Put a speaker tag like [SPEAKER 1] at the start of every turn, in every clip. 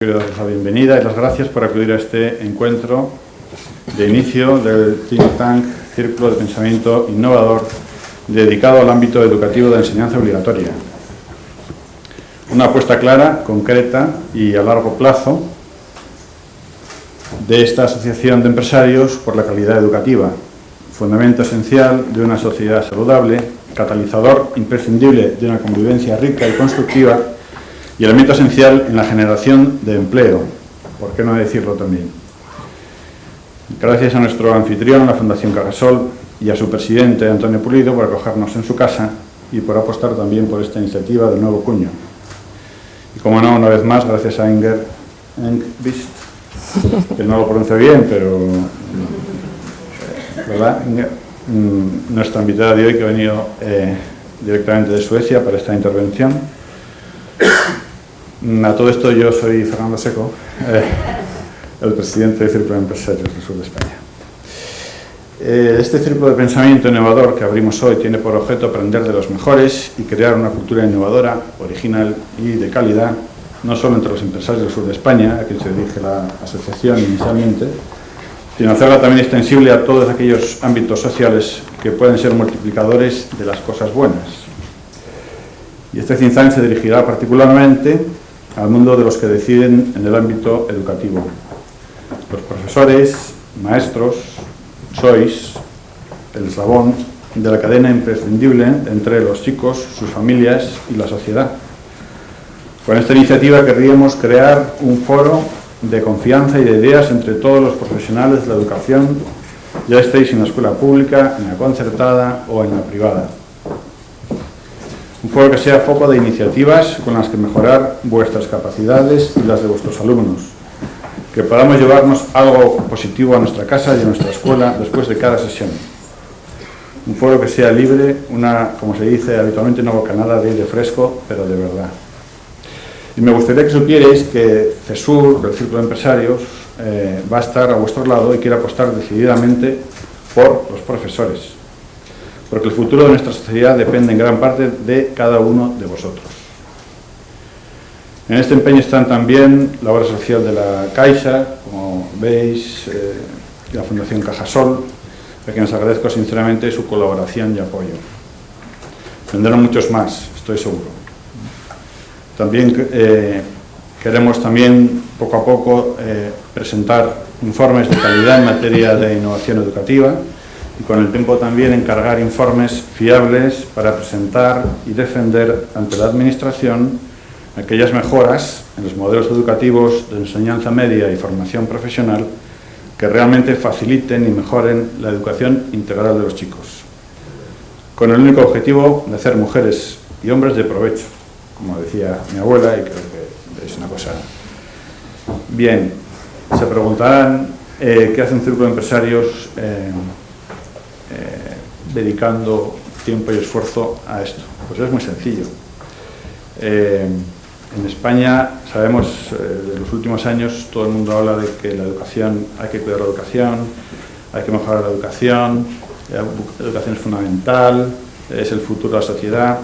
[SPEAKER 1] Quiero daros la bienvenida y las gracias por acudir a este encuentro de inicio del Think Tank Círculo de Pensamiento Innovador dedicado al ámbito educativo de enseñanza obligatoria. Una apuesta clara, concreta y a largo plazo de esta asociación de empresarios por la calidad educativa, fundamento esencial de una sociedad saludable, catalizador imprescindible de una convivencia rica y constructiva y elemento esencial en la generación de empleo, ¿por qué no decirlo también? Gracias a nuestro anfitrión, la Fundación Cajasol, y a su presidente, Antonio Pulido, por acogernos en su casa y por apostar también por esta iniciativa de nuevo cuño. Y como no, una vez más, gracias a Inger Enqvist, que no lo pronuncio bien, pero ¿verdad, Inger? Nuestra invitada de hoy, que ha venido directamente de Suecia para esta intervención. A todo esto, yo soy Fernando Seco, el presidente del Círculo de Empresarios del Sur de España. Este círculo de pensamiento innovador que abrimos hoy tiene por objeto aprender de los mejores y crear una cultura innovadora, original y de calidad, no solo entre los empresarios del sur de España, a quien se dirige la asociación inicialmente, sino hacerla también extensible a todos aquellos ámbitos sociales que pueden ser multiplicadores de las cosas buenas. Y este think tank se dirigirá particularmente al mundo de los que deciden en el ámbito educativo. Los profesores, maestros, sois el eslabón de la cadena imprescindible entre los chicos, sus familias y la sociedad. Con esta iniciativa querríamos crear un foro de confianza y de ideas entre todos los profesionales de la educación, ya estéis en la escuela pública, en la concertada o en la privada. Un foro que sea foco de iniciativas con las que mejorar vuestras capacidades y las de vuestros alumnos. Que podamos llevarnos algo positivo a nuestra casa y a nuestra escuela después de cada sesión. Un foro que sea libre, como se dice habitualmente, una bocanada de aire fresco, pero de verdad. Y me gustaría que supierais que CESUR, el Círculo de Empresarios, va a estar a vuestro lado y quiere apostar decididamente por los profesores. Porque el futuro de nuestra sociedad depende en gran parte de cada uno de vosotros. En este empeño están también la obra social de la Caixa, como veis, la Fundación Cajasol, a quienes agradezco sinceramente su colaboración y apoyo. Vendrán muchos más, estoy seguro. También queremos poco a poco presentar informes de calidad en materia de innovación educativa, y con el tiempo también encargar informes fiables para presentar y defender ante la Administración aquellas mejoras en los modelos educativos de enseñanza media y formación profesional que realmente faciliten y mejoren la educación integral de los chicos, con el único objetivo de hacer mujeres y hombres de provecho, como decía mi abuela, y creo que es una cosa. Bien, se preguntarán qué hace un círculo de empresarios dedicando tiempo y esfuerzo a esto. Pues es muy sencillo. En España sabemos, de los últimos años, todo el mundo habla de que la educación, hay que cuidar la educación, hay que mejorar la educación es fundamental, es el futuro de la sociedad,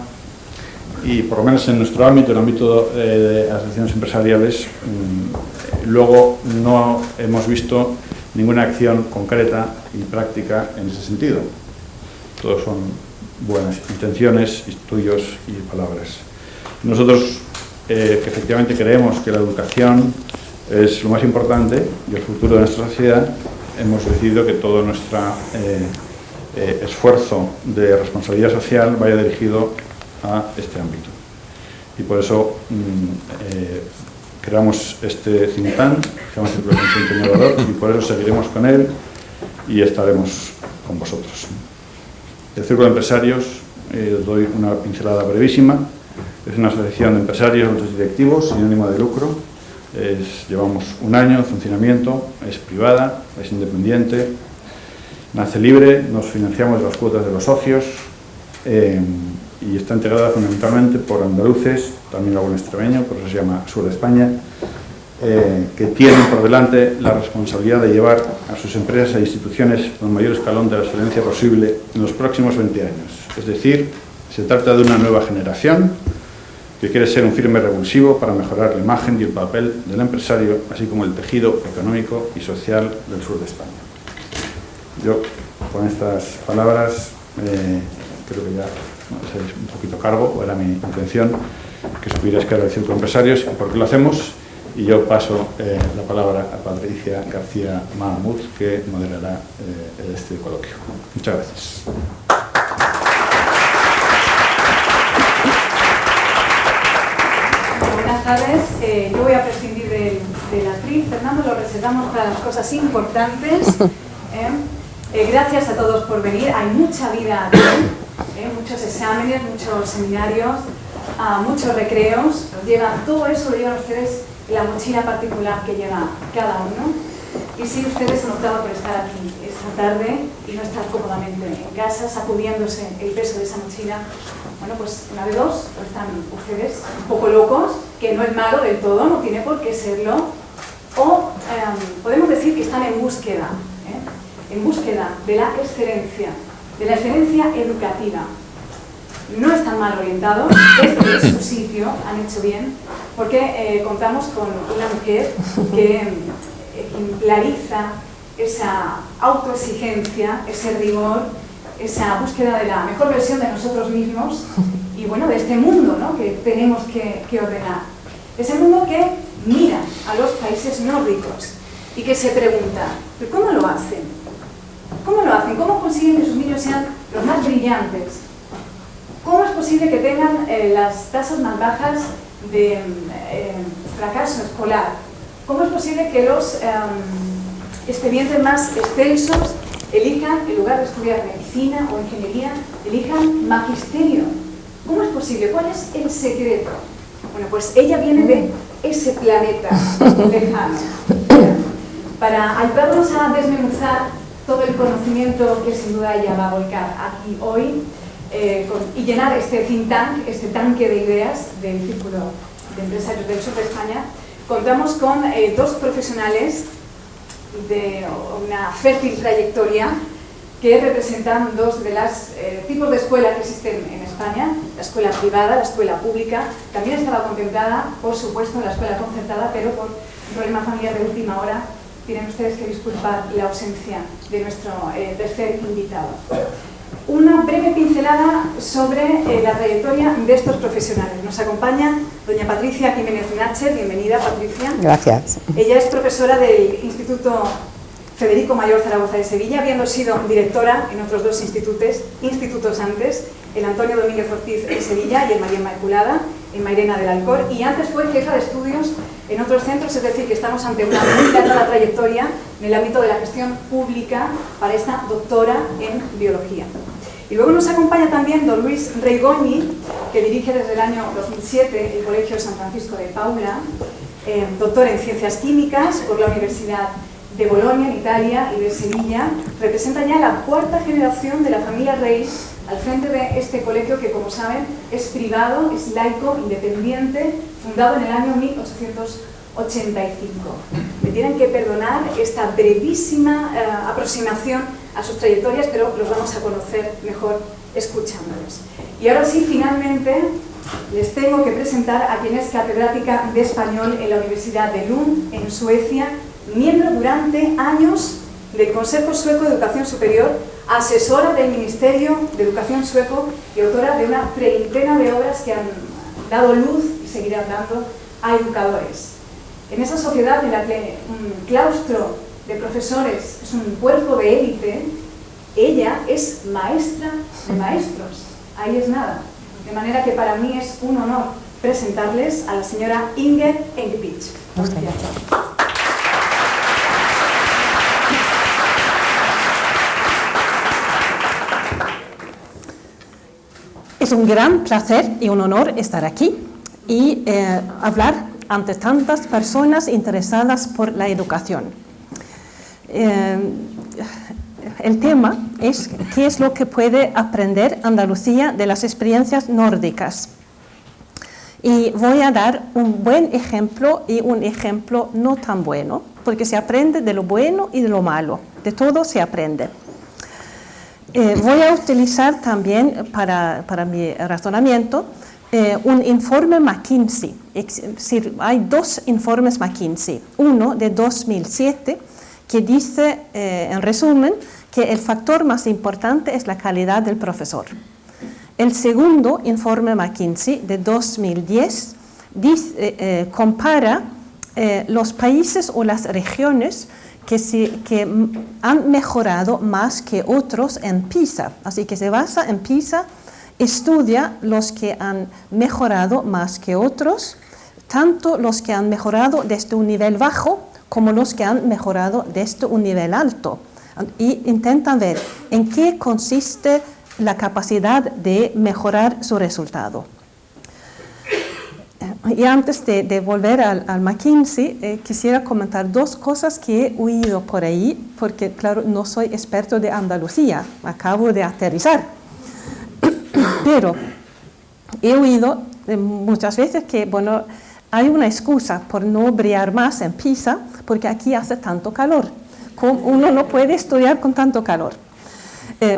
[SPEAKER 1] y por lo menos en nuestro ámbito, en el ámbito de asociaciones empresariales, luego no hemos visto ninguna acción concreta y práctica en ese sentido. Todos son buenas intenciones, estudios y palabras. Nosotros, que efectivamente creemos que la educación es lo más importante y el futuro de nuestra sociedad, hemos decidido que todo nuestro esfuerzo de responsabilidad social vaya dirigido a este ámbito. Y por eso creamos este think tank, que se llama Círculo de Pensamiento Innovador, y por eso seguiremos con él y estaremos con vosotros. El Círculo de Empresarios, doy una pincelada brevísima, es una asociación de empresarios, altos directivos, sin ánimo de lucro. Llevamos un año en funcionamiento, es privada, es independiente, nace libre, nos financiamos de las cuotas de los socios y está integrada fundamentalmente por andaluces, también algún extremeño, por eso se llama Sur de España, que tienen por delante la responsabilidad de llevar a sus empresas e instituciones al mayor escalón de la excelencia posible en los próximos 20 años. Es decir, se trata de una nueva generación que quiere ser un firme revulsivo para mejorar la imagen y el papel del empresario, así como el tejido económico y social del sur de España. Yo, con estas palabras, creo que ya os hacéis un poquito cargo, o era mi intención, que supierais que era el Círculo de Empresarios y por qué lo hacemos. Y yo paso la palabra a Patricia García Mahmoud, que moderará este coloquio. Muchas gracias.
[SPEAKER 2] Buenas tardes. Yo voy a prescindir del atril. Fernando, lo reservamos para las cosas importantes. Gracias a todos por venir. Hay mucha vida aquí, muchos exámenes, muchos seminarios, muchos recreos. Todo eso lo llevan ustedes en la mochila particular que lleva cada uno. Y sí, ustedes han optado por estar aquí esta tarde y no estar cómodamente en casa, sacudiéndose el peso de esa mochila. Bueno, pues una de dos, o están ustedes un poco locos, que no es malo del todo, no tiene por qué serlo, o podemos decir que están en búsqueda de la excelencia educativa. No están mal orientados, desde su sitio han hecho bien, porque contamos con una mujer que ejemplariza esa autoexigencia, ese rigor, esa búsqueda de la mejor versión de nosotros mismos y bueno, de este mundo, ¿no?, que tenemos que ordenar. Ese mundo que mira a los países nórdicos y que se pregunta, ¿pero cómo lo hacen? ¿Cómo lo hacen? ¿Cómo consiguen que sus niños sean los más brillantes? ¿Cómo es posible que tengan las tasas más bajas de fracaso escolar? ¿Cómo es posible que los expedientes más excelsos elijan, en lugar de estudiar medicina o ingeniería, elijan magisterio? ¿Cómo es posible? ¿Cuál es el secreto? Bueno, pues ella viene de ese planeta lejano para ayudarnos a desmenuzar todo el conocimiento que sin duda ella va a volcar aquí hoy y llenar este think tank, este tanque de ideas del Círculo de Empresarios del Sur de España. Contamos con dos profesionales de una fértil trayectoria que representan dos de los tipos de escuela que existen en España, la escuela privada, la escuela pública. También estaba contemplada, por supuesto, la escuela concertada, pero por un problema familiar de última hora tienen ustedes que disculpar la ausencia de nuestro tercer invitado. Una breve pincelada sobre la trayectoria de estos profesionales. Nos acompaña doña Patricia Jiménez Nacher. Bienvenida, Patricia.
[SPEAKER 3] Gracias.
[SPEAKER 2] Ella es profesora del Instituto Federico Mayor Zaragoza de Sevilla, habiendo sido directora en otros dos institutos antes, el Antonio Domínguez Ortiz en Sevilla y el María Inmaculada en Mairena del Alcor, y antes fue jefa de estudios en otros centros, es decir, que estamos ante una muy larga trayectoria en el ámbito de la gestión pública para esta doctora en biología. Y luego nos acompaña también don Luis Reigoñi, que dirige desde el año 2007 el Colegio San Francisco de Paula, doctor en Ciencias Químicas por la Universidad de Bolonia, en Italia, y de Sevilla. Representa ya la cuarta generación de la familia Rey al frente de este colegio que, como saben, es privado, es laico, independiente, fundado en el año 1885. Me tienen que perdonar esta brevísima aproximación a sus trayectorias, pero los vamos a conocer mejor escuchándoles. Y ahora sí, finalmente, les tengo que presentar a quien es catedrática de español en la Universidad de Lund, en Suecia, miembro durante años del Consejo Sueco de Educación Superior, asesora del Ministerio de Educación sueco y autora de una treintena de obras que han dado luz y seguirán dando a educadores. En esa sociedad en la que un claustro de profesores es un cuerpo de élite, ella es maestra de maestros. Ahí es nada. De manera que para mí es un honor presentarles a la señora Inger Engelbich.
[SPEAKER 3] Es un gran placer y un honor estar aquí y hablar ante tantas personas interesadas por la educación. El tema es qué es lo que puede aprender Andalucía de las experiencias nórdicas. Y voy a dar un buen ejemplo y un ejemplo no tan bueno, porque se aprende de lo bueno y de lo malo, de todo se aprende. Voy a utilizar también para mi razonamiento un informe McKinsey. Hay dos informes McKinsey. Uno de 2007 que dice, en resumen, que el factor más importante es la calidad del profesor. El segundo informe McKinsey de 2010 compara los países o las regiones que han mejorado más que otros en PISA. Así que se basa en PISA, estudia los que han mejorado más que otros, tanto los que han mejorado desde un nivel bajo como los que han mejorado desde un nivel alto. Y intentan ver en qué consiste la capacidad de mejorar su resultado. Y antes de volver al McKinsey, quisiera comentar dos cosas que he oído por ahí, porque claro, no soy experto de Andalucía, acabo de aterrizar. Pero he oído muchas veces que, bueno, hay una excusa por no brillar más en PISA, porque aquí hace tanto calor. Uno no puede estudiar con tanto calor.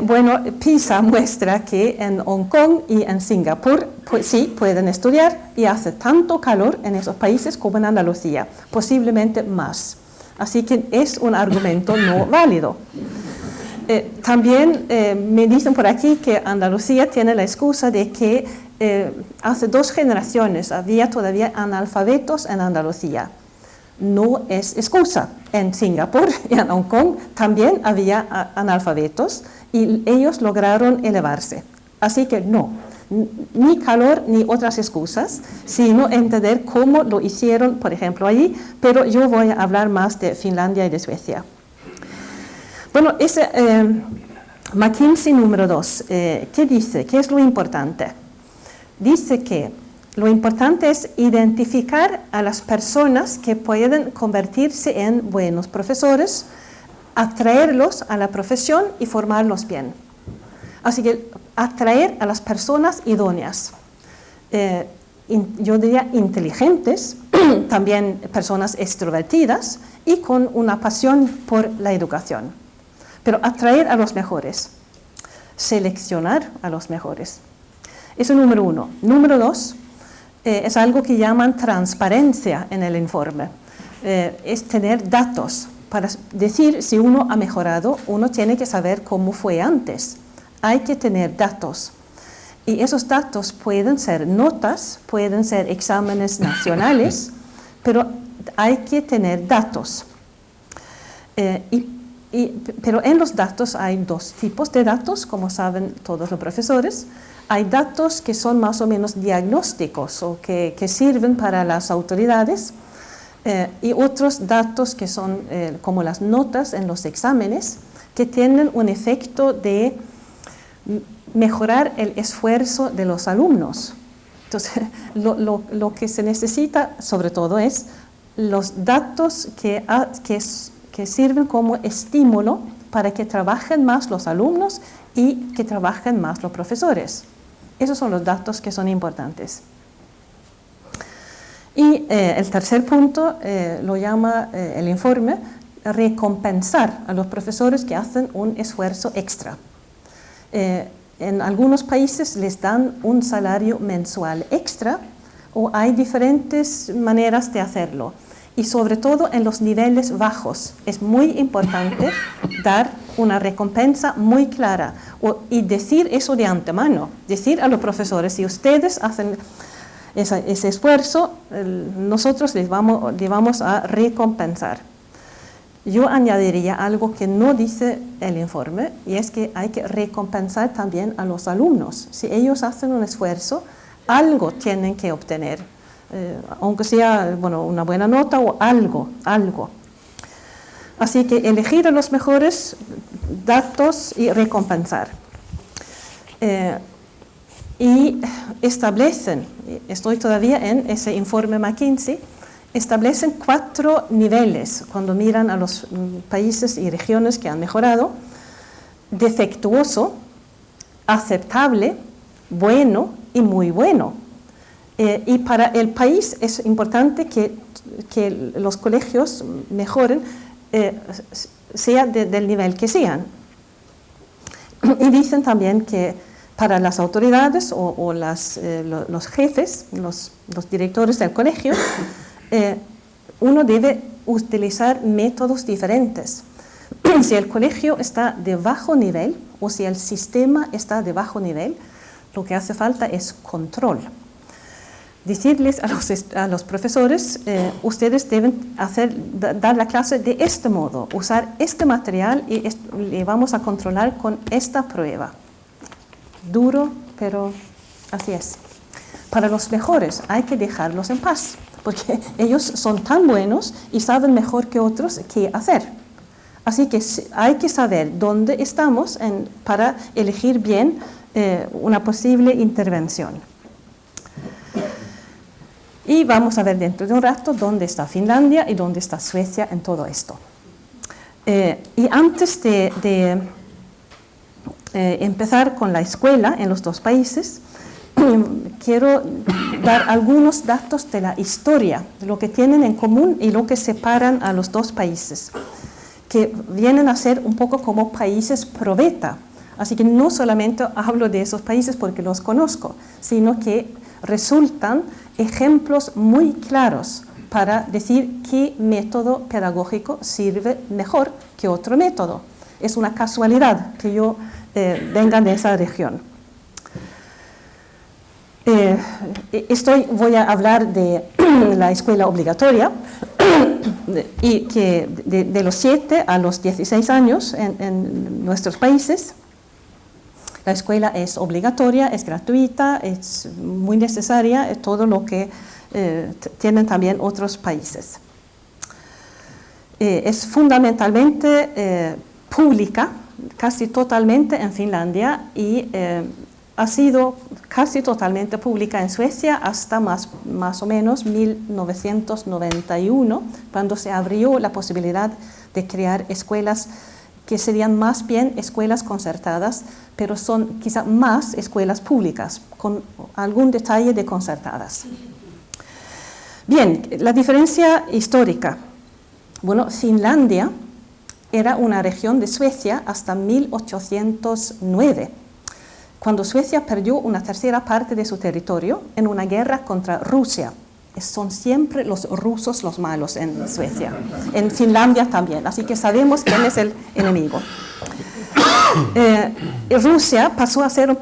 [SPEAKER 3] Bueno, PISA muestra que en Hong Kong y en Singapur pues, sí pueden estudiar y hace tanto calor en esos países como en Andalucía, posiblemente más. Así que es un argumento no válido. También me dicen por aquí que Andalucía tiene la excusa de que hace 2 generaciones había todavía analfabetos en Andalucía. No es excusa. En Singapur y en Hong Kong también había analfabetos y ellos lograron elevarse. Así que no, ni calor ni otras excusas, sino entender cómo lo hicieron, por ejemplo, allí, pero yo voy a hablar más de Finlandia y de Suecia. Bueno, ese McKinsey número 2, ¿qué dice? ¿Qué es lo importante? Dice que lo importante es identificar a las personas que pueden convertirse en buenos profesores, atraerlos a la profesión y formarlos bien. Así que atraer a las personas idóneas, yo diría inteligentes, también personas extrovertidas y con una pasión por la educación. Pero atraer a los mejores, seleccionar a los mejores. Eso es número 1. Número 2, es algo que llaman transparencia en el informe. Es tener datos. Para decir si uno ha mejorado, uno tiene que saber cómo fue antes. Hay que tener datos. Y esos datos pueden ser notas, pueden ser exámenes nacionales, pero hay que tener datos. Pero en los datos hay 2 tipos de datos, como saben todos los profesores. Hay datos que son más o menos diagnósticos o que sirven para las autoridades y otros datos que son como las notas en los exámenes que tienen un efecto de mejorar el esfuerzo de los alumnos. Entonces, lo que se necesita sobre todo es los datos que sirven como estímulo para que trabajen más los alumnos y que trabajen más los profesores. Esos son los datos que son importantes. Y el tercer punto lo llama el informe recompensar a los profesores que hacen un esfuerzo extra. En algunos países les dan un salario mensual extra o hay diferentes maneras de hacerlo. Y sobre todo en los niveles bajos es muy importante dar una recompensa muy clara y decir eso de antemano, decir a los profesores, si ustedes hacen ese esfuerzo, nosotros les vamos a recompensar. Yo añadiría algo que no dice el informe y es que hay que recompensar también a los alumnos. Si ellos hacen un esfuerzo, algo tienen que obtener. Aunque sea una buena nota o algo. Así que elegir a los mejores datos y recompensar. Y establecen, estoy todavía en ese informe McKinsey, establecen 4 niveles cuando miran a los países y regiones que han mejorado: defectuoso, aceptable, bueno y muy bueno. Y para el país es importante que los colegios mejoren, sea del nivel que sean. Y dicen también que Para las autoridades o los jefes, los directores del colegio, uno debe utilizar métodos diferentes. Si el colegio está de bajo nivel o si el sistema está de bajo nivel, lo que hace falta es control. Decirles a los profesores, ustedes deben dar la clase de este modo, usar este material y le vamos a controlar con esta prueba. Duro, pero así es. Para los mejores hay que dejarlos en paz, porque ellos son tan buenos y saben mejor que otros qué hacer. Así que hay que saber dónde estamos para elegir bien una posible intervención. Y vamos a ver dentro de un rato dónde está Finlandia y dónde está Suecia en todo esto. Y antes de empezar con la escuela en los dos países, quiero dar algunos datos de la historia, de lo que tienen en común y lo que separan a los dos países, que vienen a ser un poco como países probeta. Así que no solamente hablo de esos países porque los conozco, sino que resultan ejemplos muy claros para decir qué método pedagógico sirve mejor que otro método. Es una casualidad que yo venga de esa región. Voy a hablar de la escuela obligatoria y que de los 7 a los 16 años en nuestros países. La escuela es obligatoria, es gratuita, es muy necesaria, es todo lo que tienen también otros países. Es fundamentalmente pública, casi totalmente en Finlandia y ha sido casi totalmente pública en Suecia hasta más o menos 1991, cuando se abrió la posibilidad de crear escuelas que serían más bien escuelas concertadas, pero son quizá más escuelas públicas, con algún detalle de concertadas. Bien, la diferencia histórica. Bueno, Finlandia era una región de Suecia hasta 1809, cuando Suecia perdió una tercera parte de su territorio en una guerra contra Rusia. Son siempre los rusos los malos en Suecia, en Finlandia también, así que sabemos quién es el enemigo. Rusia pasó a ser un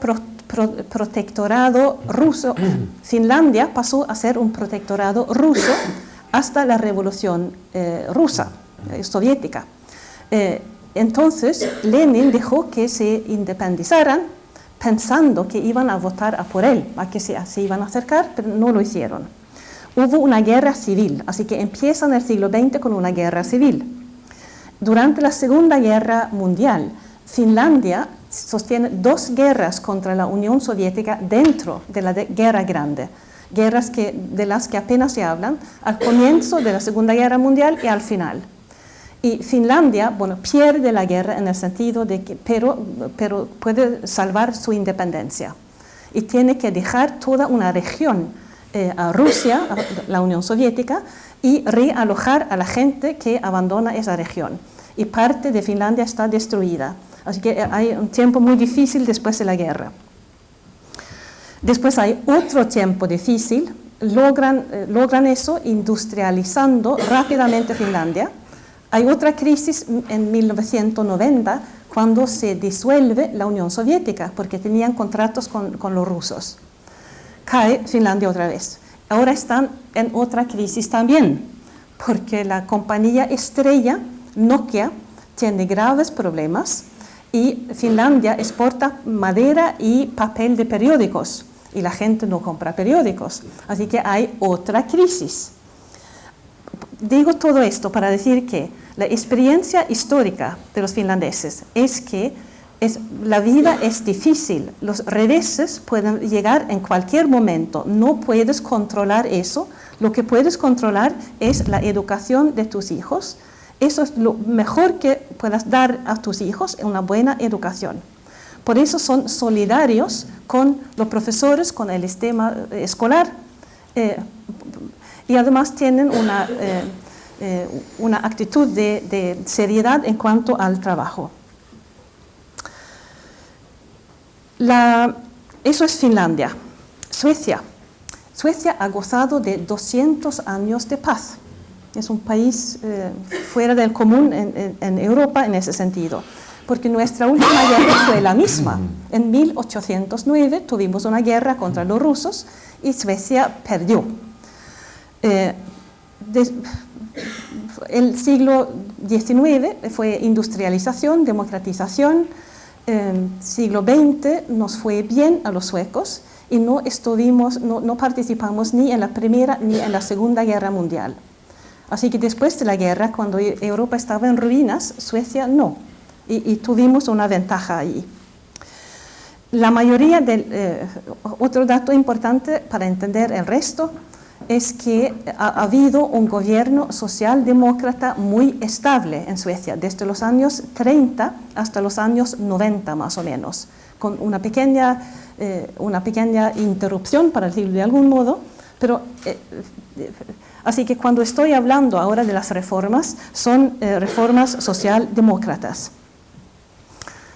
[SPEAKER 3] protectorado ruso, Finlandia pasó a ser un protectorado ruso hasta la Revolución rusa, soviética. Entonces Lenin dejó que se independizaran pensando que iban a votar a por él, a que se iban a acercar, pero no lo hicieron. Hubo una guerra civil, así que empieza en el siglo XX con una guerra civil. Durante la Segunda Guerra Mundial, Finlandia sostiene 2 guerras contra la Unión Soviética dentro de la Guerra Grande, guerras de las que apenas se hablan al comienzo de la Segunda Guerra Mundial y al final. Y Finlandia, bueno, pierde la guerra en el sentido de que, pero puede salvar su independencia y tiene que dejar toda una región a Rusia, a la Unión Soviética, y realojar a la gente que abandona esa región. Y parte de Finlandia está destruida. Así que hay un tiempo muy difícil después de la guerra. Después hay otro tiempo difícil. Logran eso industrializando rápidamente Finlandia. Hay otra crisis en 1990 cuando se disuelve la Unión Soviética porque tenían contratos con los rusos. Cae Finlandia otra vez. Ahora están en otra crisis también, porque la compañía estrella Nokia tiene graves problemas y Finlandia exporta madera y papel de periódicos y la gente no compra periódicos. Así que hay otra crisis. Digo todo esto para decir que la experiencia histórica de los finlandeses es que la vida es difícil, los reveses pueden llegar en cualquier momento, no puedes controlar eso, lo que puedes controlar es la educación de tus hijos, eso es lo mejor que puedas dar a tus hijos, una buena educación. Por eso son solidarios con los profesores, con el sistema escolar y además tienen una actitud de seriedad en cuanto al trabajo. Eso es Finlandia. Suecia. Suecia ha gozado de 200 años de paz. Es un país fuera del común en Europa en ese sentido, porque nuestra última guerra fue la misma. En 1809 tuvimos una guerra contra los rusos y Suecia perdió. El siglo XIX fue industrialización, democratización. Siglo XX nos fue bien a los suecos y no participamos ni en la Primera ni en la Segunda Guerra Mundial. Así que después de la guerra, cuando Europa estaba en ruinas, Suecia no, y tuvimos una ventaja ahí. La mayoría otro dato importante para entender el resto es que ha habido un gobierno socialdemócrata muy estable en Suecia, desde los años 30 hasta los años 90 más o menos, con una pequeña interrupción, para decirlo de algún modo, pero así que cuando estoy hablando ahora de las reformas, son reformas socialdemócratas.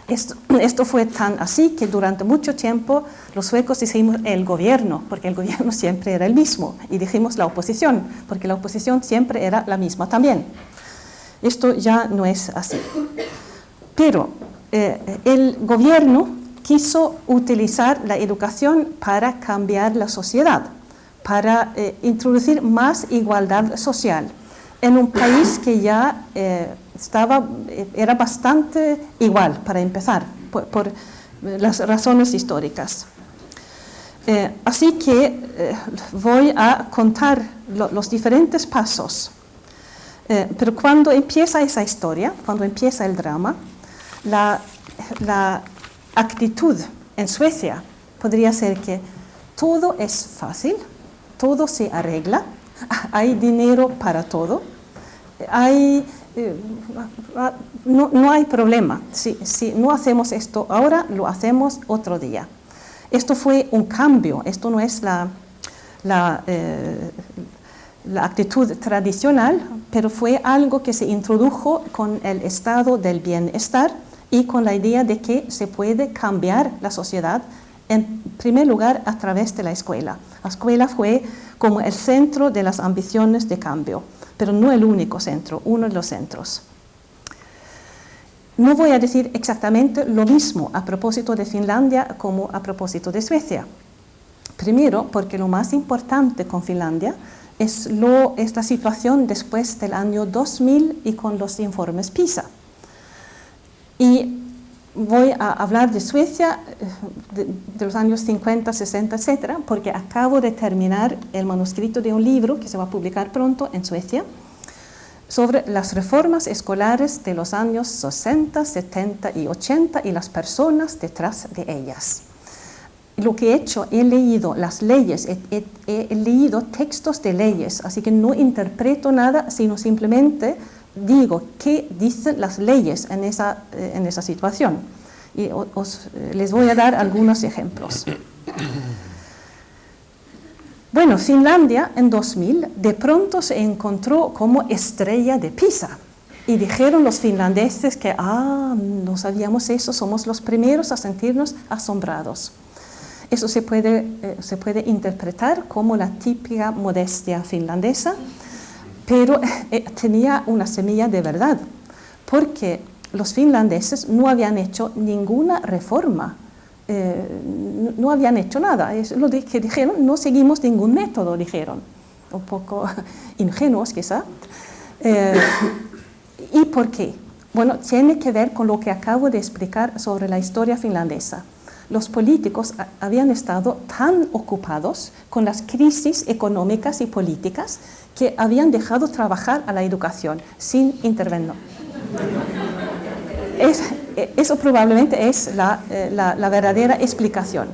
[SPEAKER 3] Esto fue tan así que durante mucho tiempo los suecos decimos el gobierno, porque el gobierno siempre era el mismo, y dijimos la oposición, porque la oposición siempre era la misma también. Esto ya no es así. Pero el gobierno quiso utilizar la educación para cambiar la sociedad, para introducir más igualdad social en un país que ya era bastante igual, para empezar, por las razones históricas. Así que voy a contar los diferentes pasos. Pero cuando empieza esa historia, cuando empieza el drama, la actitud en Suecia podría ser que todo es fácil, todo se arregla, hay dinero para todo, no hay problema. Si no hacemos esto ahora, lo hacemos otro día. Esto fue un cambio, esto no es la actitud tradicional, pero fue algo que se introdujo con el estado del bienestar y con la idea de que se puede cambiar la sociedad, en primer lugar, a través de la escuela. La escuela fue como el centro de las ambiciones de cambio, pero no el único centro, uno de los centros. No voy a decir exactamente lo mismo a propósito de Finlandia como a propósito de Suecia. Primero, porque lo más importante con Finlandia es la situación después del año 2000 y con los informes PISA. Y voy a hablar de Suecia de los años 50, 60, etc., porque acabo de terminar el manuscrito de un libro que se va a publicar pronto en Suecia sobre las reformas escolares de los años 60, 70 y 80 y las personas detrás de ellas. Lo que he hecho, he leído las leyes, he leído textos de leyes, así que no interpreto nada, sino simplemente digo qué dicen las leyes en esa situación. Y les voy a dar algunos ejemplos. Bueno, Finlandia en 2000 de pronto se encontró como estrella de PISA. Y dijeron los finlandeses que, no sabíamos eso, somos los primeros a sentirnos asombrados. Eso se puede interpretar como la típica modestia finlandesa, pero tenía una semilla de verdad, porque los finlandeses no habían hecho ninguna reforma, no habían hecho nada. Es lo que dijeron, no seguimos ningún método, dijeron. Un poco ingenuos quizá. ¿Y por qué? Bueno, tiene que ver con lo que acabo de explicar sobre la historia finlandesa. Los políticos habían estado tan ocupados con las crisis económicas y políticas que habían dejado trabajar a la educación sin intervenir. Eso probablemente es la verdadera explicación.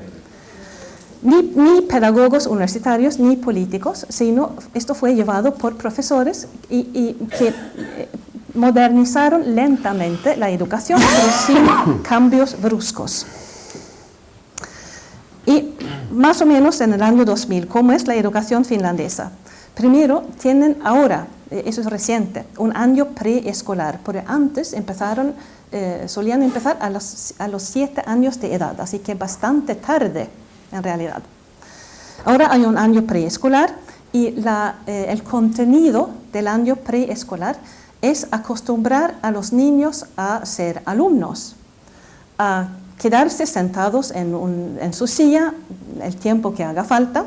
[SPEAKER 3] Ni pedagogos universitarios ni políticos, sino esto fue llevado por profesores y que modernizaron lentamente la educación, pero sin cambios bruscos. Y más o menos en el año 2000, ¿cómo es la educación finlandesa? Primero, tienen ahora, eso es reciente, un año preescolar, porque antes empezaron solían empezar a los 7 años de edad, así que bastante tarde en realidad. Ahora hay un año preescolar y el contenido del año preescolar es acostumbrar a los niños a ser alumnos, a quedarse sentados en su silla el tiempo que haga falta,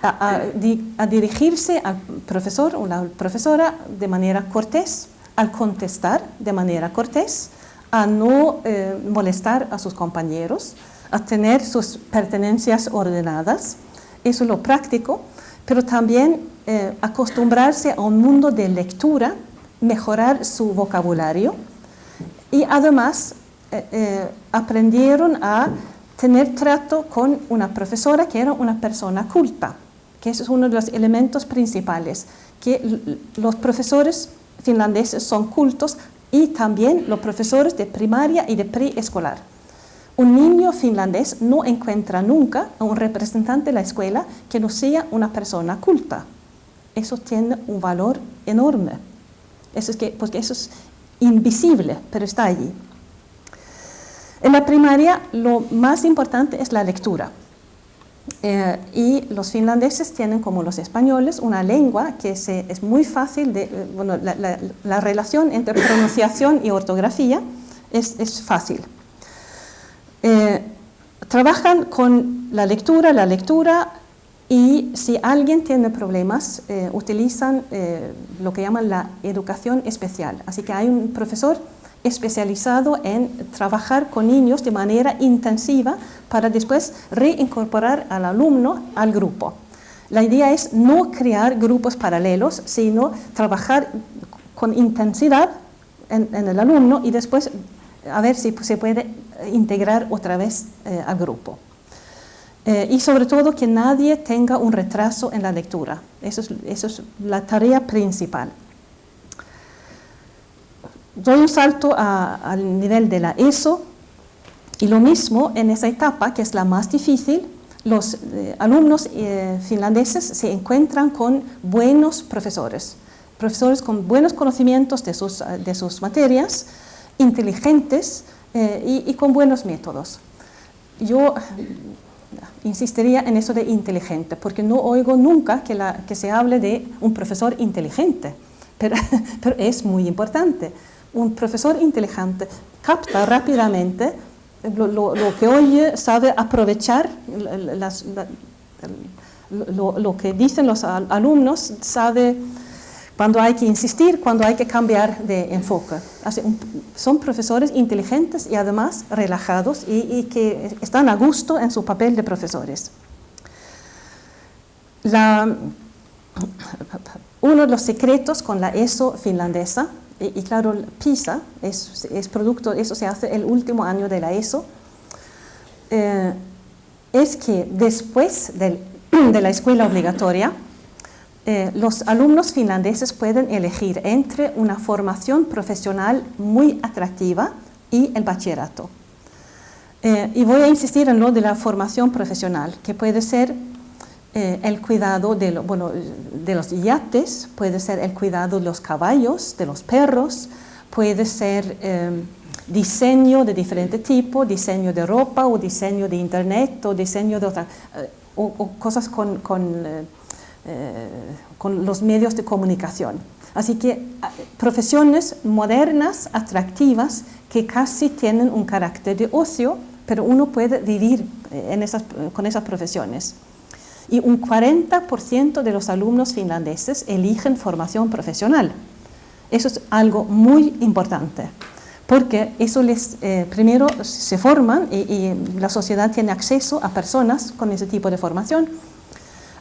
[SPEAKER 3] a dirigirse al profesor o la profesora de manera cortés, al contestar de manera cortés, a no molestar a sus compañeros, a tener sus pertenencias ordenadas. Eso es lo práctico, pero también acostumbrarse a un mundo de lectura, mejorar su vocabulario y además aprendieron a tener trato con una profesora que era una persona culta, que ese es uno de los elementos principales, que los profesores finlandeses son cultos y también los profesores de primaria y de preescolar. Un niño finlandés no encuentra nunca a un representante de la escuela que no sea una persona culta. Eso tiene un valor enorme. Porque eso es invisible, pero está allí. En la primaria lo más importante es la lectura. Y los finlandeses tienen, como los españoles, una lengua que es muy fácil la relación entre pronunciación y ortografía es fácil. Trabajan con la lectura y si alguien tiene problemas, utilizan lo que llaman la educación especial. Así que hay un profesor especializado en trabajar con niños de manera intensiva para después reincorporar al alumno al grupo. La idea es no crear grupos paralelos, sino trabajar con intensidad en el alumno y después a ver si se puede integrar otra vez al grupo. Y sobre todo que nadie tenga un retraso en la lectura. Eso es la tarea principal. Doy un salto al nivel de la ESO y lo mismo en esa etapa, que es la más difícil, los alumnos finlandeses se encuentran con buenos profesores con buenos conocimientos de sus materias, inteligentes y con buenos métodos. Yo insistiría en eso de inteligente, porque no oigo nunca que se hable de un profesor inteligente, pero es muy importante. Un profesor inteligente capta rápidamente lo que oye, sabe aprovechar lo que dicen los alumnos, sabe cuando hay que insistir, cuando hay que cambiar de enfoque. Son profesores inteligentes y además relajados y que están a gusto en su papel de profesores. Uno de los secretos con la ESO finlandesa, y claro, PISA es producto, eso se hace el último año de la ESO, es que después de la escuela obligatoria, los alumnos finlandeses pueden elegir entre una formación profesional muy atractiva y el bachillerato. Y voy a insistir en lo de la formación profesional, que puede ser el cuidado de los yates, puede ser el cuidado de los caballos, de los perros, puede ser diseño de diferente tipo, diseño de ropa o diseño de internet o diseño de o cosas con los medios de comunicación. Así que profesiones modernas, atractivas, que casi tienen un carácter de ocio, pero uno puede vivir con esas profesiones. Y un 40% de los alumnos finlandeses eligen formación profesional. Eso es algo muy importante, porque eso primero se forman y la sociedad tiene acceso a personas con ese tipo de formación.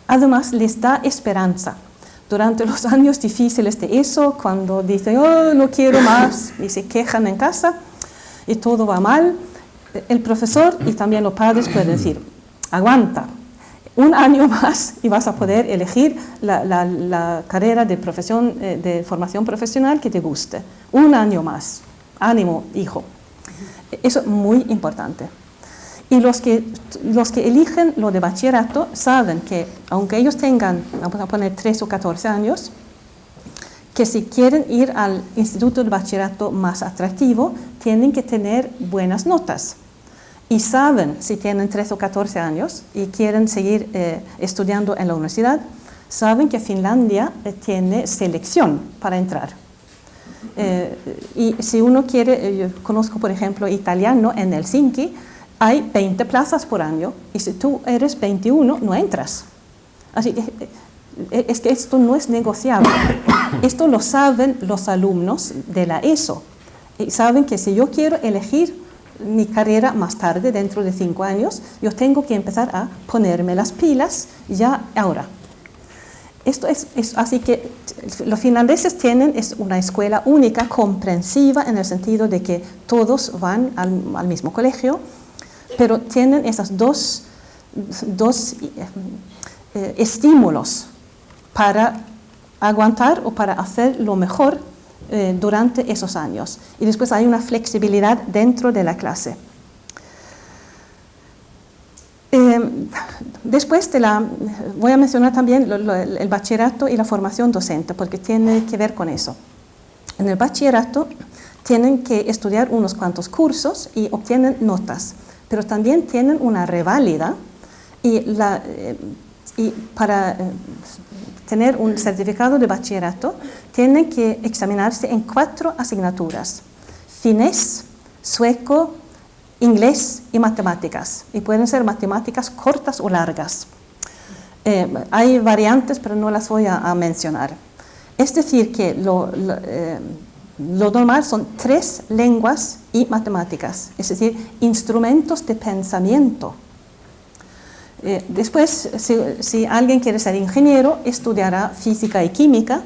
[SPEAKER 3] Además, les da esperanza. Durante los años difíciles de eso, cuando dicen, oh, no quiero más, y se quejan en casa, y todo va mal, el profesor y también los padres pueden decir, aguanta, un año más y vas a poder elegir la carrera de formación profesional que te guste. Un año más. Ánimo, hijo. Eso es muy importante. Y los que eligen lo de bachillerato saben que, aunque ellos tengan, vamos a poner 13 o 14 años, que si quieren ir al instituto de bachillerato más atractivo, tienen que tener buenas notas. Y saben, si tienen 13 o 14 años y quieren seguir estudiando en la universidad, saben que Finlandia tiene selección para entrar. Y si uno quiere, yo conozco por ejemplo italiano en Helsinki, hay 20 plazas por año y si tú eres 21 no entras. Así que es que esto no es negociable. Esto lo saben los alumnos de la ESO. Y saben que si yo quiero elegir mi carrera más tarde, dentro de 5 años, yo tengo que empezar a ponerme las pilas ya ahora. Esto es así que los finlandeses tienen una escuela única, comprensiva, en el sentido de que todos van al mismo colegio, pero tienen esos dos estímulos para aguantar o para hacer lo mejor durante esos años. Y después hay una flexibilidad dentro de la clase. Después voy a mencionar también el bachillerato y la formación docente, porque tiene que ver con eso. En el bachillerato tienen que estudiar unos cuantos cursos y obtienen notas, pero también tienen una reválida y para tener un certificado de bachillerato tienen que examinarse en 4 asignaturas: finés, sueco, inglés y matemáticas. Y pueden ser matemáticas cortas o largas. Hay variantes, pero no las voy a mencionar. Es decir, que lo normal son 3 lenguas y matemáticas, es decir, instrumentos de pensamiento. Después, si alguien quiere ser ingeniero, estudiará física y química.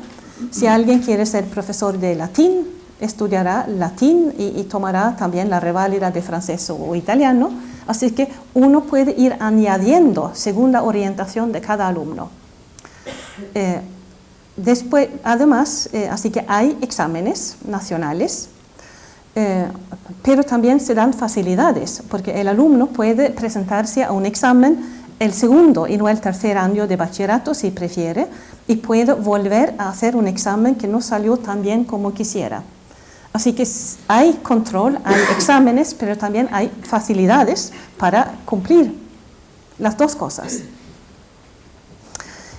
[SPEAKER 3] Si alguien quiere ser profesor de latín, estudiará latín y tomará también la reválida de francés o italiano. Así que uno puede ir añadiendo según la orientación de cada alumno. Después, además, así que hay exámenes nacionales, pero también se dan facilidades, porque el alumno puede presentarse a un examen el segundo y no el tercer año de bachillerato si prefiere, y puede volver a hacer un examen que no salió tan bien como quisiera. Así que hay control, hay exámenes, pero también hay facilidades para cumplir las dos cosas.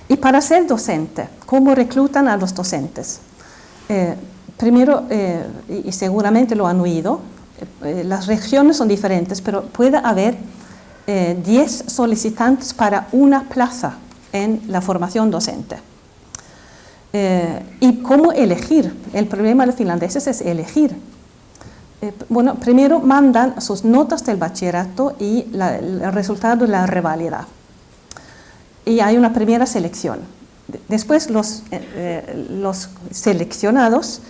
[SPEAKER 3] Y para ser docente, ¿cómo reclutan a los docentes? Primero, y seguramente lo han oído, las regiones son diferentes, pero puede haber 10 solicitantes para una plaza en la formación docente. ¿Y cómo elegir? El problema de los finlandeses es elegir. Bueno, primero mandan sus notas del bachillerato y el resultado de la reválida. Y hay una primera selección. Después los seleccionados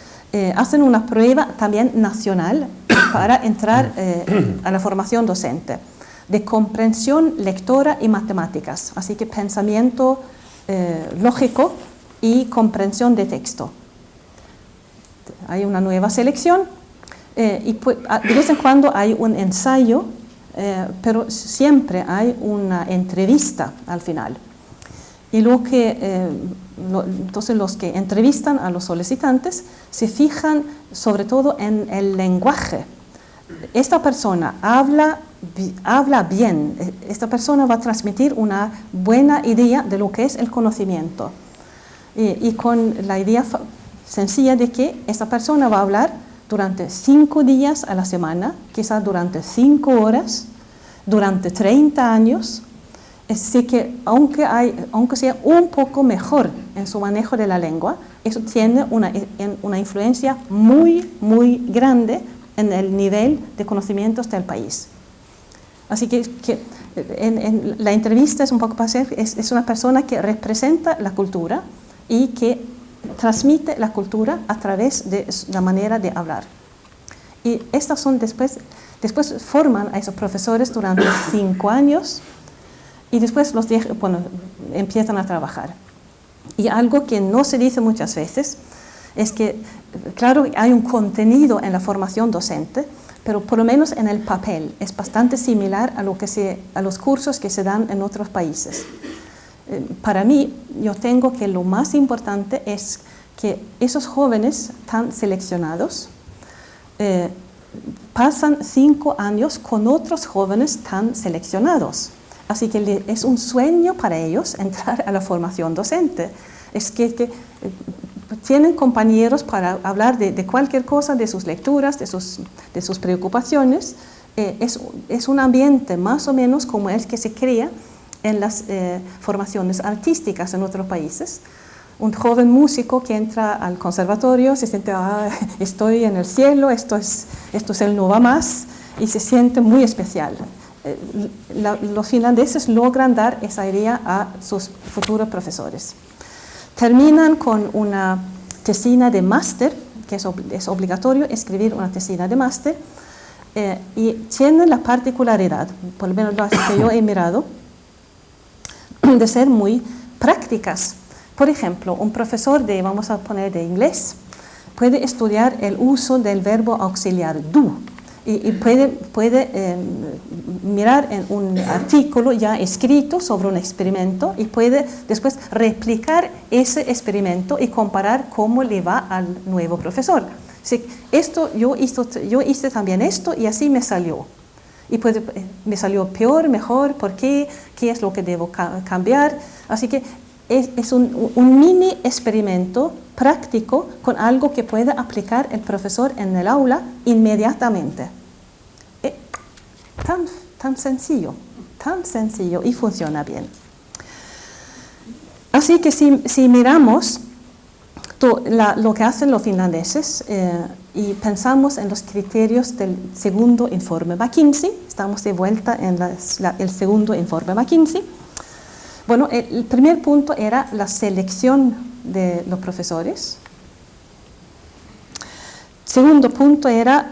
[SPEAKER 3] hacen una prueba también nacional para entrar a la formación docente, de comprensión lectora y matemáticas, así que pensamiento lógico y comprensión de texto. Hay una nueva selección y de vez en cuando hay un ensayo, pero siempre hay una entrevista al final. Y entonces los que entrevistan a los solicitantes se fijan sobre todo en el lenguaje. Esta persona habla bien, esta persona va a transmitir una buena idea de lo que es el conocimiento. Y con la idea sencilla de que esta persona va a hablar durante 5 días a la semana, quizás durante 5 horas, durante 30 años. Es decir, que aunque sea un poco mejor en su manejo de la lengua, eso tiene una influencia muy, muy grande en el nivel de conocimientos del país. Así que en la entrevista es un poco para ser, es una persona que representa la cultura y que transmite la cultura a través de la manera de hablar. Y estas son después forman a esos profesores durante 5 años y después empiezan a trabajar. Y algo que no se dice muchas veces es que, claro, hay un contenido en la formación docente, pero por lo menos en el papel es bastante similar a los cursos que se dan en otros países. Para mí, yo tengo que lo más importante es que esos jóvenes tan seleccionados pasan 5 años con otros jóvenes tan seleccionados. Así que es un sueño para ellos entrar a la formación docente. Es que tienen compañeros para hablar de cualquier cosa, de sus lecturas, de sus preocupaciones. Es un ambiente más o menos como el que se crea en las formaciones artísticas en otros países. Un joven músico que entra al conservatorio se siente, estoy en el cielo, esto es el no va más, y se siente muy especial. Los finlandeses logran dar esa idea a sus futuros profesores. Terminan con una tesina de máster, que es obligatorio escribir una tesina de máster, y tienen la particularidad, por lo menos lo que yo he mirado, de ser muy prácticas. Por ejemplo, un profesor vamos a poner de inglés, puede estudiar el uso del verbo auxiliar do, y puede mirar en un artículo ya escrito sobre un experimento y puede después replicar ese experimento y comparar cómo le va al nuevo profesor. Sí, yo hice también esto y así me salió. Y me salió peor, mejor, ¿por qué? ¿Qué es lo que debo cambiar? Así que es un mini experimento práctico con algo que pueda aplicar el profesor en el aula inmediatamente. Tan sencillo y funciona bien. Así que si miramos lo que hacen los finlandeses y pensamos en los criterios del segundo informe McKinsey, estamos de vuelta en el segundo informe McKinsey. Bueno, el primer punto era la selección de los profesores. Segundo punto era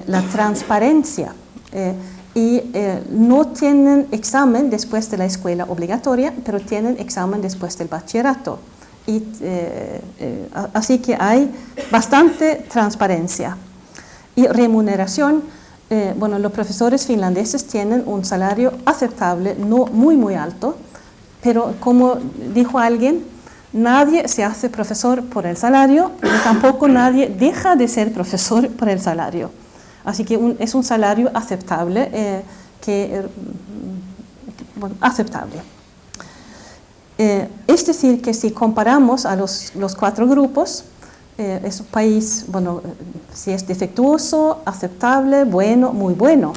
[SPEAKER 3] la transparencia. No tienen examen después de la escuela obligatoria, pero tienen examen después del bachillerato. Así que hay bastante transparencia. Y remuneración, los profesores finlandeses tienen un salario aceptable, no muy alto, pero como dijo alguien, nadie se hace profesor por el salario, pero tampoco nadie deja de ser profesor por el salario. Así que es un salario aceptable, aceptable. Es decir, que si comparamos a los 4 grupos, es un país, si es defectuoso, aceptable, bueno, muy bueno.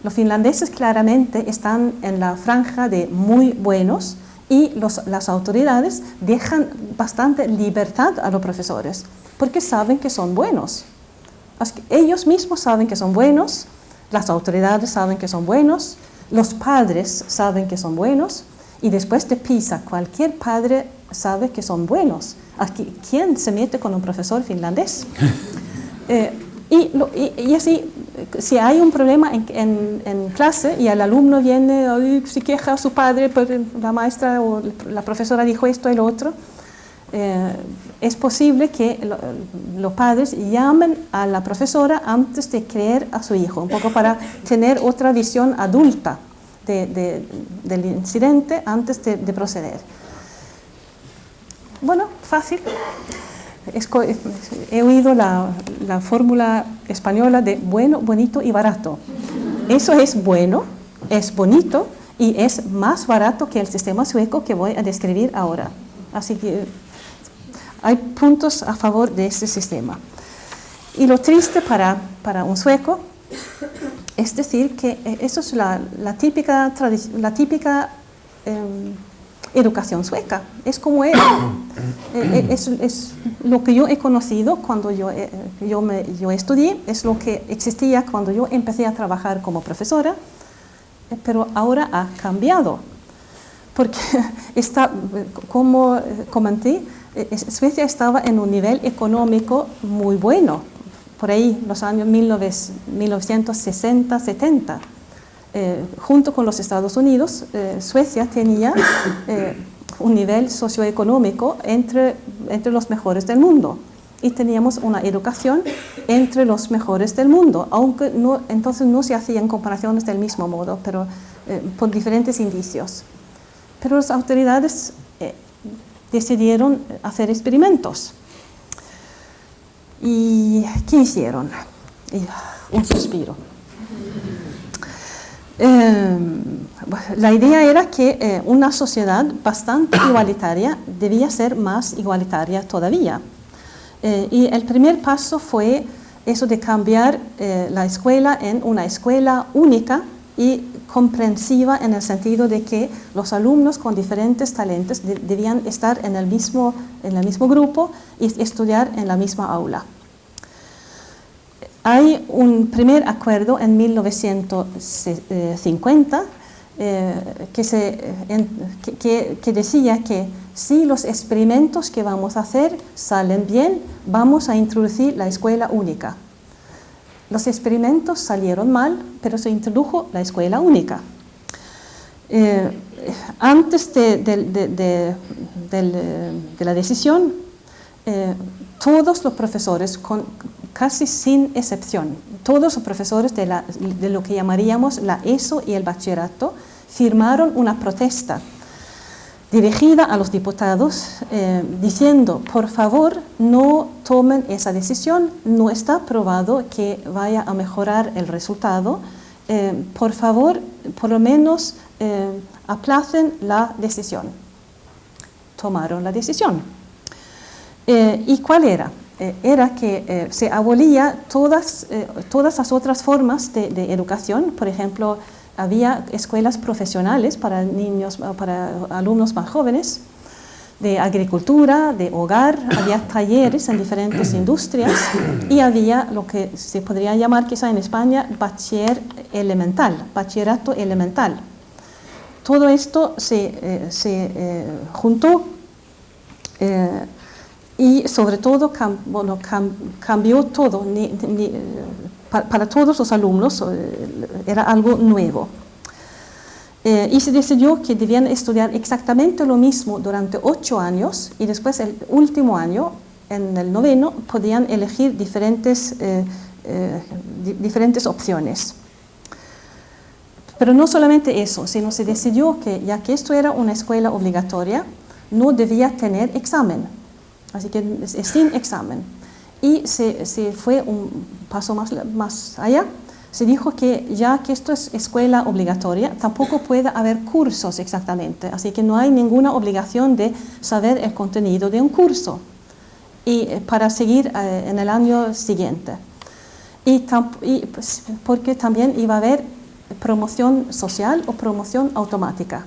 [SPEAKER 3] Los finlandeses claramente están en la franja de muy buenos y las autoridades dejan bastante libertad a los profesores porque saben que son buenos. Ellos mismos saben que son buenos, las autoridades saben que son buenos, los padres saben que son buenos y después de PISA cualquier padre sabe que son buenos. ¿Quién se mete con un profesor finlandés? Y así, si hay un problema en clase y el alumno viene y se queja a su padre, pero la maestra o la profesora dijo esto y lo otro, es posible que los padres llamen a la profesora antes de creer a su hijo, un poco para tener otra visión adulta del incidente antes de proceder. Bueno, fácil. He oído la fórmula española de bueno, bonito y barato. Eso es bueno, es bonito y es más barato que el sistema sueco que voy a describir ahora. Así que hay puntos a favor de este sistema. Y lo triste para un sueco es decir que eso es la típica educación sueca. Es como es lo que yo he conocido cuando yo estudié, es lo que existía cuando yo empecé a trabajar como profesora, pero ahora ha cambiado. Porque como comenté, Suecia estaba en un nivel económico muy bueno, por ahí los años 1960-70. Junto con los Estados Unidos, Suecia tenía un nivel socioeconómico entre los mejores del mundo y teníamos una educación entre los mejores del mundo, aunque entonces no se hacían comparaciones del mismo modo, pero por diferentes indicios. Pero las autoridades decidieron hacer experimentos ¿Y qué hicieron? Un suspiro. La idea era que una sociedad bastante igualitaria debía ser más igualitaria todavía. Y el primer paso fue eso de cambiar la escuela en una escuela única y comprensiva, en el sentido de que los alumnos con diferentes talentos debían estar en el mismo grupo y estudiar en la misma aula. Hay un primer acuerdo en 1950 que decía que si los experimentos que vamos a hacer salen bien, vamos a introducir la escuela única. Los experimentos salieron mal, pero se introdujo la escuela única. Antes de la decisión, todos los profesores, casi sin excepción, todos los profesores de lo que llamaríamos la ESO y el bachillerato, firmaron una protesta dirigida a los diputados diciendo: por favor, no tomen esa decisión, no está probado que vaya a mejorar el resultado, por favor, por lo menos aplacen la decisión. Tomaron la decisión. ¿Y cuál era? Era que se abolía todas las otras formas de educación. Por ejemplo, había escuelas profesionales para alumnos más jóvenes, de agricultura, de hogar, había talleres en diferentes industrias y había lo que se podría llamar quizá en España bachillerato elemental. Todo esto se juntó y sobre todo cambió todo, para todos los alumnos era algo nuevo. Y se decidió que debían estudiar exactamente lo mismo durante 8 años y después el último año, en el 9º, podían elegir diferentes opciones. Pero no solamente eso, sino se decidió que, ya que esto era una escuela obligatoria, no debía tener examen. Así que es sin examen. Y se fue un paso más allá. Se dijo que ya que esto es escuela obligatoria, tampoco puede haber cursos exactamente. Así que no hay ninguna obligación de saber el contenido de un curso y para seguir en el año siguiente. Porque también iba a haber promoción social o promoción automática.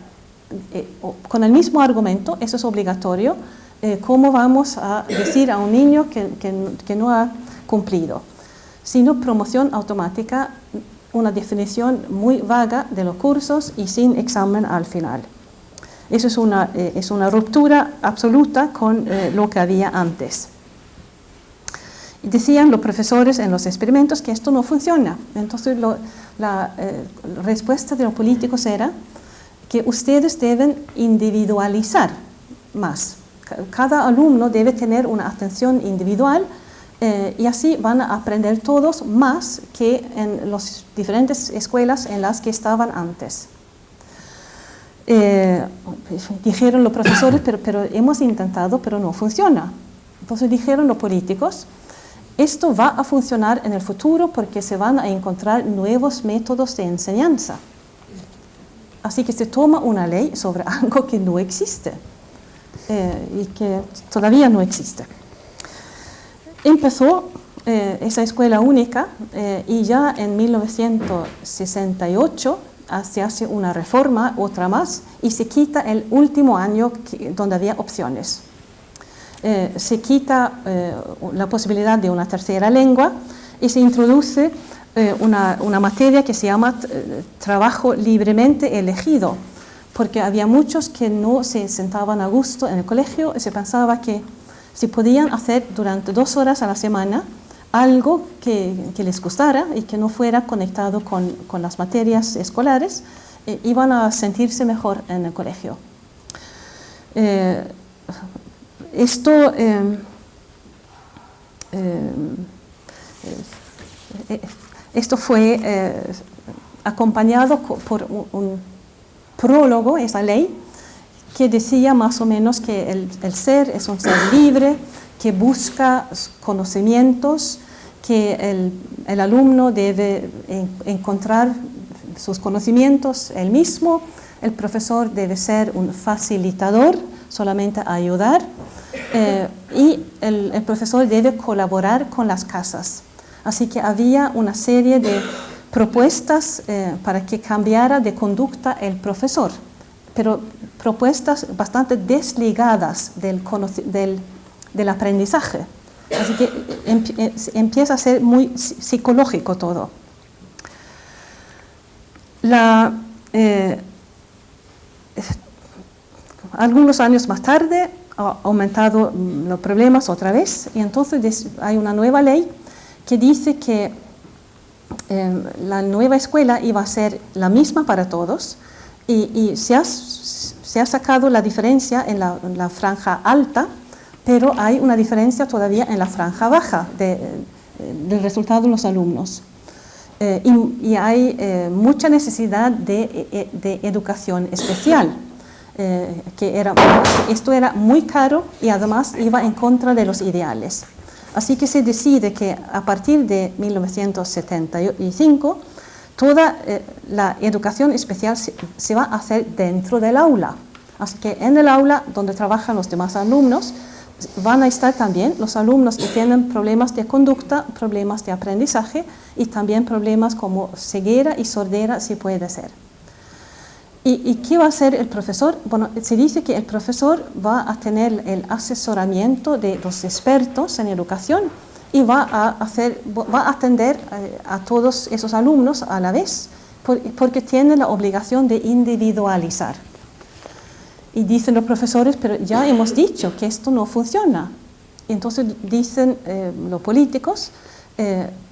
[SPEAKER 3] Con el mismo argumento, eso es obligatorio. ¿Cómo vamos a decir a un niño que no ha cumplido? Sino promoción automática, una definición muy vaga de los cursos y sin examen al final. Eso es una ruptura absoluta con lo que había antes. Decían los profesores en los experimentos que esto no funciona. Entonces la respuesta de los políticos era que ustedes deben individualizar más. Cada alumno debe tener una atención individual y así van a aprender todos más que en las diferentes escuelas en las que estaban antes. Dijeron los profesores, pero hemos intentado, pero no funciona. Entonces dijeron los políticos: esto va a funcionar en el futuro porque se van a encontrar nuevos métodos de enseñanza. Así que se toma una ley sobre algo que no existe. Y que todavía no existe. Empezó esa escuela única y ya en 1968 se hace una reforma, otra más, y se quita el último año donde había opciones. Se quita la posibilidad de una tercera lengua y se introduce una materia que se llama trabajo libremente elegido, porque había muchos que no se sentaban a gusto en el colegio y se pensaba que si podían hacer durante 2 horas a la semana algo que les gustara y que no fuera conectado con las materias escolares, iban a sentirse mejor en el colegio. Esto fue acompañado por un prólogo, esa ley, que decía más o menos que el ser es un ser libre, que busca conocimientos, que el alumno debe encontrar sus conocimientos él mismo, el profesor debe ser un facilitador, solamente ayudar, y el profesor debe colaborar con las casas. Así que había una serie de propuestas para que cambiara de conducta el profesor, pero propuestas bastante desligadas del aprendizaje. Así que empieza a ser muy psicológico todo. Algunos años más tarde ha aumentado los problemas otra vez, y entonces hay una nueva ley que dice que la nueva escuela iba a ser la misma para todos, y se ha sacado la diferencia en la franja alta, pero hay una diferencia todavía en la franja baja del resultado de los alumnos. Y hay mucha necesidad de educación especial, esto era muy caro y además iba en contra de los ideales. Así que se decide que a partir de 1975 toda la educación especial se va a hacer dentro del aula. Así que en el aula donde trabajan los demás alumnos van a estar también los alumnos que tienen problemas de conducta, problemas de aprendizaje y también problemas como ceguera y sordera, si puede ser. ¿Y qué va a hacer el profesor? Bueno, se dice que el profesor va a tener el asesoramiento de los expertos en educación y va a atender a todos esos alumnos a la vez, porque tiene la obligación de individualizar. Y dicen los profesores, pero ya hemos dicho que esto no funciona. Entonces dicen los políticos,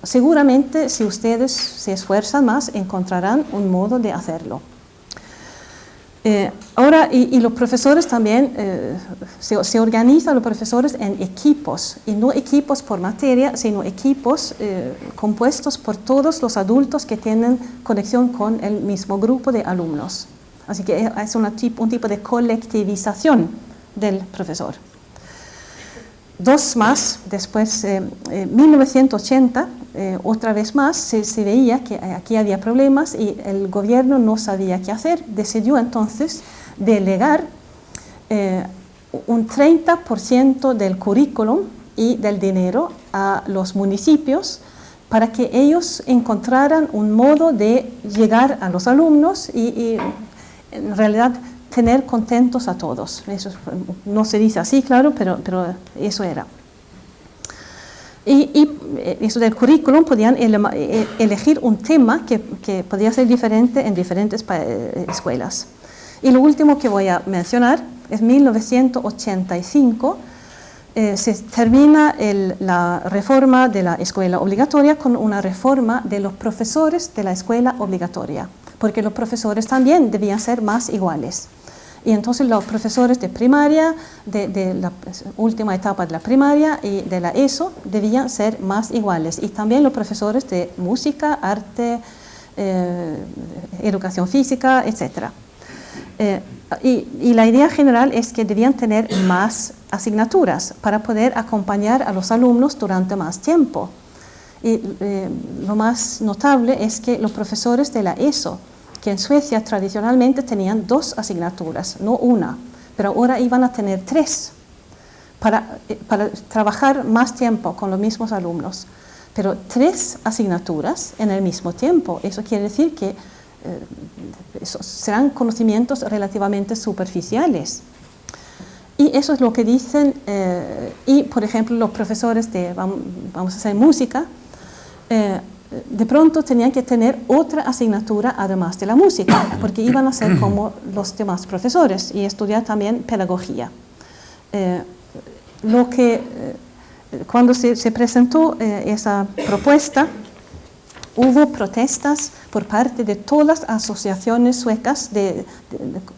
[SPEAKER 3] seguramente si ustedes se esfuerzan más, encontrarán un modo de hacerlo. Ahora, y los profesores también, se organizan los profesores en equipos, y no equipos por materia, sino equipos compuestos por todos los adultos que tienen conexión con el mismo grupo de alumnos. Así que es un tipo de colectivización del profesor. Dos más, después, en 1980, otra vez más, se veía que aquí había problemas y el gobierno no sabía qué hacer. Decidió entonces delegar un 30% del currículum y del dinero a los municipios para que ellos encontraran un modo de llegar a los alumnos y en realidad tener contentos a todos. Eso no se dice así, claro, pero eso era. Y eso del currículum podían elegir un tema que podía ser diferente en diferentes escuelas. Y lo último que voy a mencionar es 1985. Se termina la reforma de la escuela obligatoria con una reforma de los profesores de la escuela obligatoria, porque los profesores también debían ser más iguales. Y entonces los profesores de primaria, de la última etapa de la primaria y de la ESO, debían ser más iguales. Y también los profesores de música, arte, educación física, etc. Y la idea general es que debían tener más asignaturas para poder acompañar a los alumnos durante más tiempo. Y lo más notable es que los profesores de la ESO, que en Suecia tradicionalmente tenían 2 asignaturas, no una, pero ahora iban a tener 3 para trabajar más tiempo con los mismos alumnos. Pero 3 asignaturas en el mismo tiempo, eso quiere decir que serán conocimientos relativamente superficiales. Y eso es lo que dicen, y por ejemplo los profesores de, vamos a hacer música, de pronto tenían que tener otra asignatura además de la música, porque iban a ser como los demás profesores y estudiar también pedagogía. Cuando se presentó esa propuesta, hubo protestas por parte de todas las asociaciones suecas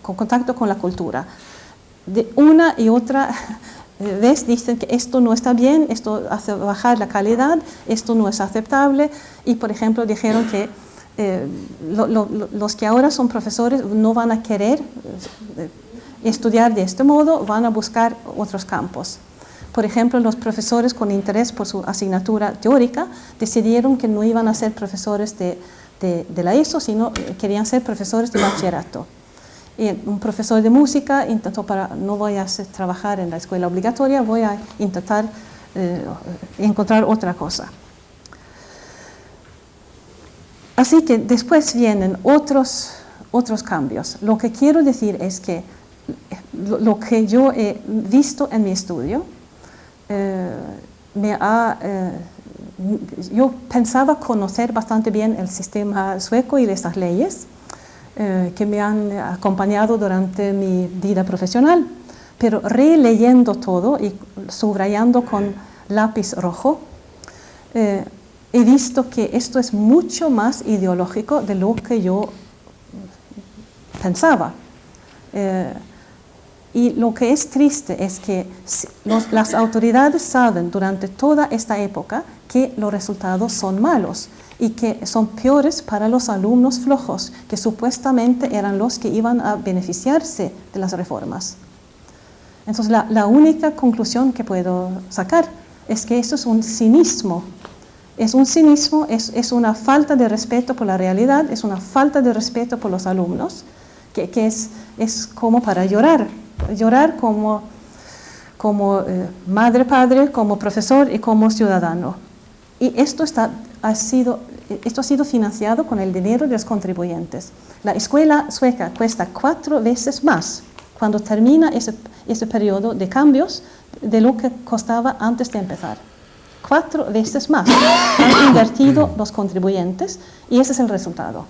[SPEAKER 3] con contacto con la cultura. De una y otra vez dicen que esto no está bien, esto hace bajar la calidad, esto no es aceptable. Y por ejemplo dijeron que los que ahora son profesores no van a querer estudiar de este modo, van a buscar otros campos. Por ejemplo, los profesores con interés por su asignatura teórica decidieron que no iban a ser profesores de la ESO, sino querían ser profesores de bachillerato. Y un profesor de música intentó, no voy a trabajar en la escuela obligatoria, voy a intentar encontrar otra cosa. Así que después vienen otros cambios. Lo que quiero decir es que lo que yo he visto en mi estudio, yo pensaba conocer bastante bien el sistema sueco y estas leyes que me han acompañado durante mi vida profesional, pero releyendo todo y subrayando con lápiz rojo, he visto que esto es mucho más ideológico de lo que yo pensaba. Y lo que es triste es que las autoridades saben durante toda esta época que los resultados son malos y que son peores para los alumnos flojos, que supuestamente eran los que iban a beneficiarse de las reformas. Entonces, la única conclusión que puedo sacar es que esto es un cinismo. Es un cinismo, es una falta de respeto por la realidad, es una falta de respeto por los alumnos, que es como para llorar como madre, padre, como profesor y como ciudadano. Y esto ha sido financiado con el dinero de los contribuyentes. La escuela sueca cuesta 4 veces más cuando termina ese periodo de cambios de lo que costaba antes de empezar. 4 veces más han invertido los contribuyentes y ese es el resultado.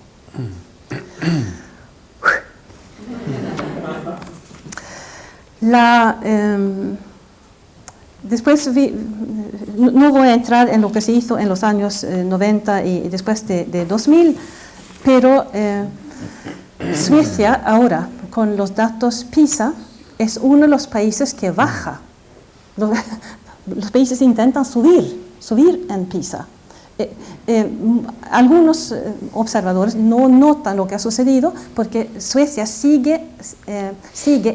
[SPEAKER 3] Después no voy a entrar en lo que se hizo en los años 90 y después de 2000, pero Suecia ahora, con los datos PISA, es uno de los países que baja. Los países intentan subir en PISA. Algunos observadores no notan lo que ha sucedido porque Suecia sigue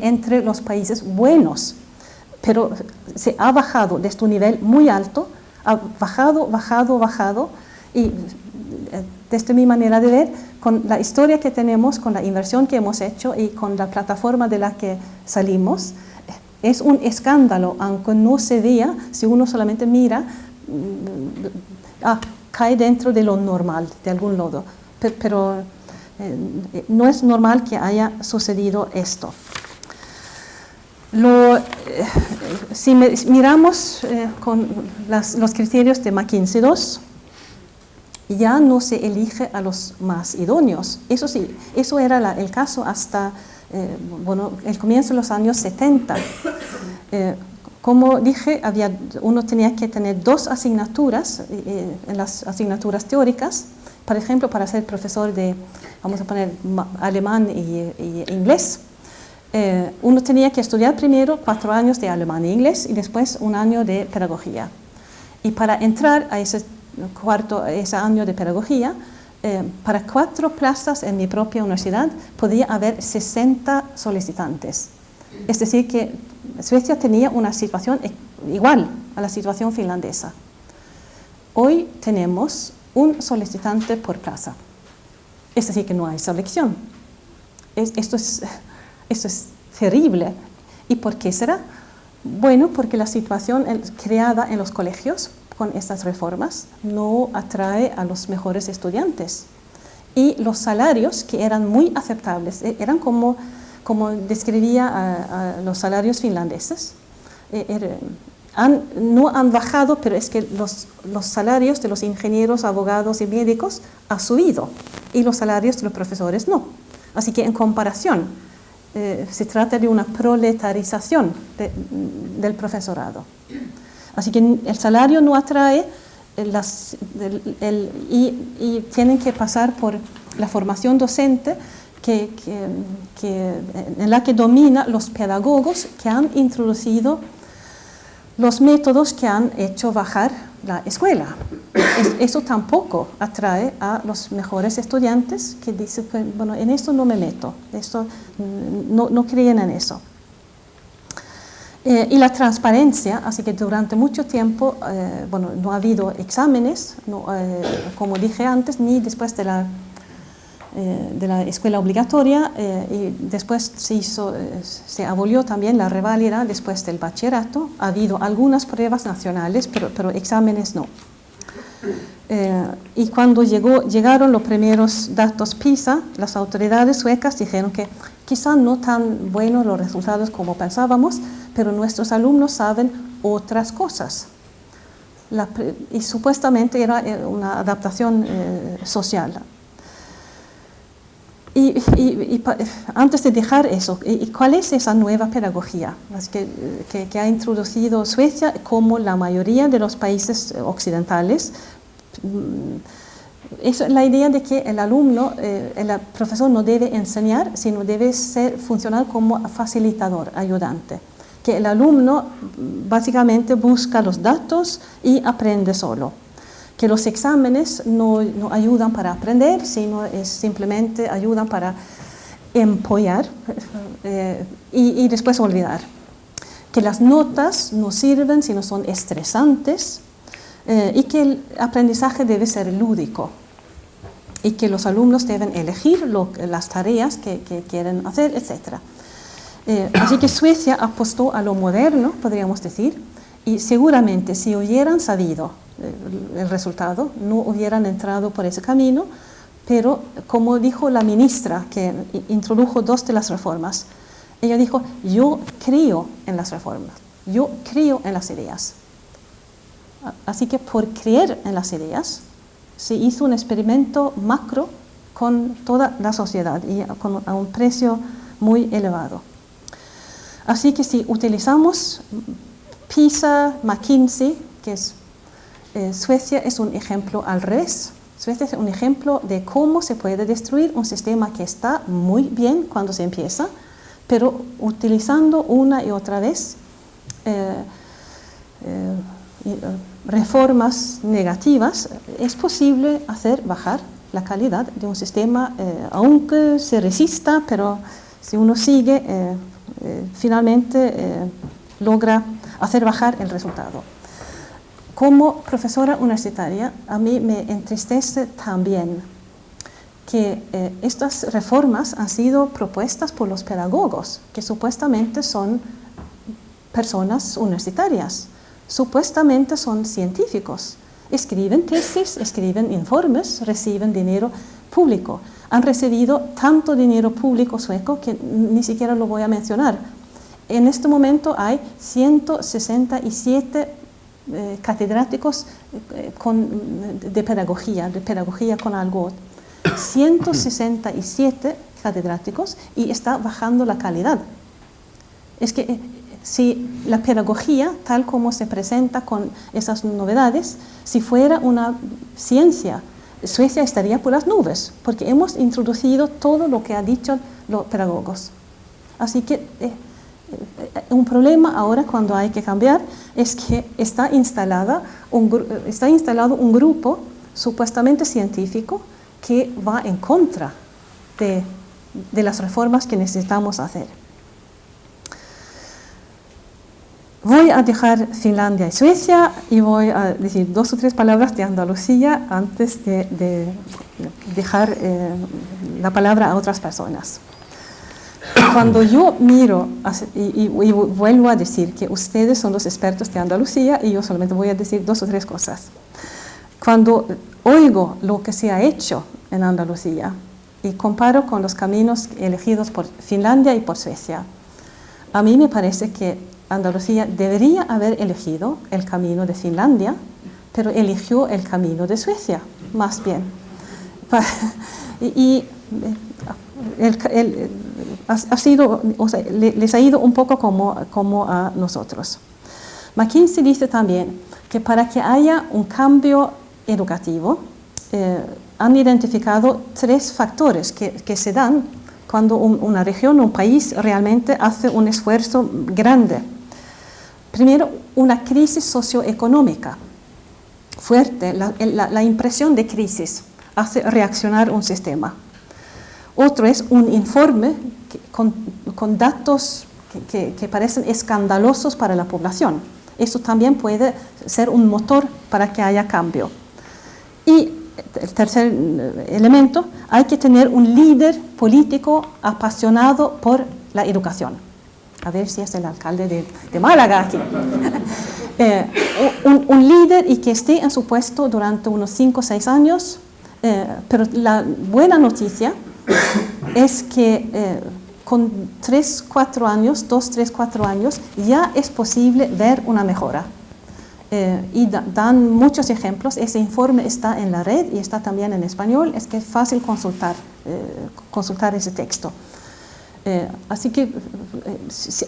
[SPEAKER 3] entre los países buenos, pero se ha bajado desde un nivel muy alto, ha bajado y desde mi manera de ver, con la historia que tenemos, con la inversión que hemos hecho y con la plataforma de la que salimos, es un escándalo, aunque no se vea, si uno solamente mira, cae dentro de lo normal, de algún modo, pero no es normal que haya sucedido esto. Si miramos con los criterios de McKinsey II, ya no se elige a los más idóneos. Eso sí, eso era el caso hasta el comienzo de los años 70. Como dije, uno tenía que tener 2 asignaturas en las asignaturas teóricas, por ejemplo, para ser profesor de, vamos a poner, alemán y inglés. Uno tenía que estudiar primero 4 años de alemán e inglés y después 1 año de pedagogía. Y para entrar a ese año de pedagogía, para 4 plazas en mi propia universidad podía haber 60 solicitantes. Es decir, que Suecia tenía una situación igual a la situación finlandesa. Hoy tenemos un solicitante por plaza. Es decir, que no hay selección. Esto es terrible. ¿Y por qué será? Bueno, porque la situación creada en los colegios con estas reformas no atrae a los mejores estudiantes. Y los salarios, que eran muy aceptables, eran como describía a los salarios finlandeses, no han bajado, pero es que los salarios de los ingenieros, abogados y médicos han subido y los salarios de los profesores no. Así que en comparación, se trata de una proletarización del profesorado. Así que el salario no atrae y tienen que pasar por la formación docente en la que domina los pedagogos que han introducido los métodos que han hecho bajar la escuela. Eso tampoco atrae a los mejores estudiantes que dicen, bueno, en esto no me meto, no creen en eso. Y la transparencia, así que durante mucho tiempo no ha habido exámenes, como dije antes, ni después de la escuela obligatoria, y después se abolió también la reválida después del bachillerato. Ha habido algunas pruebas nacionales, pero exámenes no. Y cuando llegaron los primeros datos PISA, las autoridades suecas dijeron que quizá no tan buenos los resultados como pensábamos, pero nuestros alumnos saben otras cosas. Y supuestamente era una adaptación social. Y antes de dejar eso, ¿cuál es esa nueva pedagogía que ha introducido Suecia, como la mayoría de los países occidentales? Es la idea de que el alumno, el profesor no debe enseñar, sino debe funcionar como facilitador, ayudante. Que el alumno básicamente busca los datos y aprende solo. Que los exámenes no ayudan para aprender, sino simplemente ayudan para empollar y después olvidar. Que las notas no sirven, sino son estresantes, y que el aprendizaje debe ser lúdico. Y que los alumnos deben elegir las tareas que quieren hacer, etc. Así que Suecia apostó a lo moderno, podríamos decir, y seguramente si hubieran sabido el resultado, no hubieran entrado por ese camino, pero como dijo la ministra que introdujo 2 de las reformas, ella dijo: yo creo en las reformas, yo creo en las ideas. Así que por creer en las ideas, se hizo un experimento macro con toda la sociedad y a un precio muy elevado. Así que si utilizamos PISA, McKinsey, que es Suecia es un ejemplo al revés. Suecia es un ejemplo de cómo se puede destruir un sistema que está muy bien cuando se empieza, pero utilizando una y otra vez reformas negativas, es posible hacer bajar la calidad de un sistema, aunque se resista, pero si uno sigue, finalmente logra hacer bajar el resultado. Como profesora universitaria, a mí me entristece también que estas reformas han sido propuestas por los pedagogos, que supuestamente son personas universitarias, supuestamente son científicos, escriben tesis, escriben informes, reciben dinero público. Han recibido tanto dinero público sueco que ni siquiera lo voy a mencionar. En este momento hay 167 catedráticos de pedagogía con algo, 167 catedráticos, y está bajando la calidad. Es que si la pedagogía, tal como se presenta con esas novedades, si fuera una ciencia, Suecia estaría por las nubes, porque hemos introducido todo lo que han dicho los pedagogos. Así que un problema ahora cuando hay que cambiar es que está instalado un grupo supuestamente científico que va en contra de las reformas que necesitamos hacer. Voy a dejar Finlandia y Suecia y voy a decir 2 o 3 palabras de Andalucía antes de dejar la palabra a otras personas. Cuando yo miro, y vuelvo a decir que ustedes son los expertos de Andalucía y yo solamente voy a decir 2 o 3 cosas. Cuando oigo lo que se ha hecho en Andalucía y comparo con los caminos elegidos por Finlandia y por Suecia, a mí me parece que Andalucía debería haber elegido el camino de Finlandia, pero eligió el camino de Suecia, más bien. Les ha ido un poco como a nosotros. McKinsey dice también que para que haya un cambio educativo, han identificado 3 factores que se dan cuando una región, un país realmente hace un esfuerzo grande. Primero, una crisis socioeconómica fuerte, la impresión de crisis hace reaccionar un sistema. Otro es un informe con datos que parecen escandalosos para la población. Eso también puede ser un motor para que haya cambio. Y el tercer elemento, hay que tener un líder político apasionado por la educación. A ver si es el alcalde de Málaga aquí. Un líder y que esté en su puesto durante unos 5 o 6 años, pero la buena noticia es que con 2, 3, 4 años, ya es posible ver una mejora. Y dan muchos ejemplos. Ese informe está en la red y está también en español. Es que es fácil consultar ese texto. Así que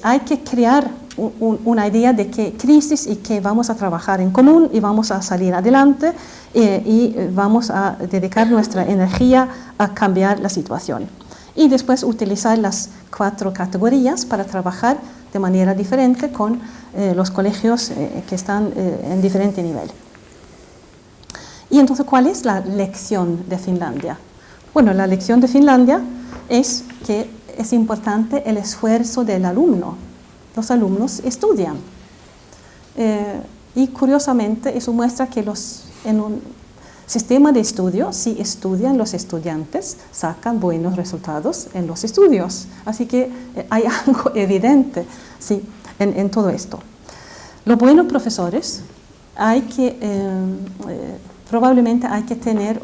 [SPEAKER 3] hay que crear una idea de que crisis y que vamos a trabajar en común y vamos a salir adelante y vamos a dedicar nuestra energía a cambiar la situación. Y después utilizar las 4 categorías para trabajar de manera diferente con los colegios que están en diferente nivel. Y entonces, ¿cuál es la lección de Finlandia? Bueno, la lección de Finlandia es que es importante el esfuerzo del alumno. Los alumnos estudian. Y curiosamente, eso muestra que en un sistema de estudio, si estudian los estudiantes, sacan buenos resultados en los estudios. Así que hay algo evidente, sí, en todo esto. Los buenos profesores, probablemente hay que tener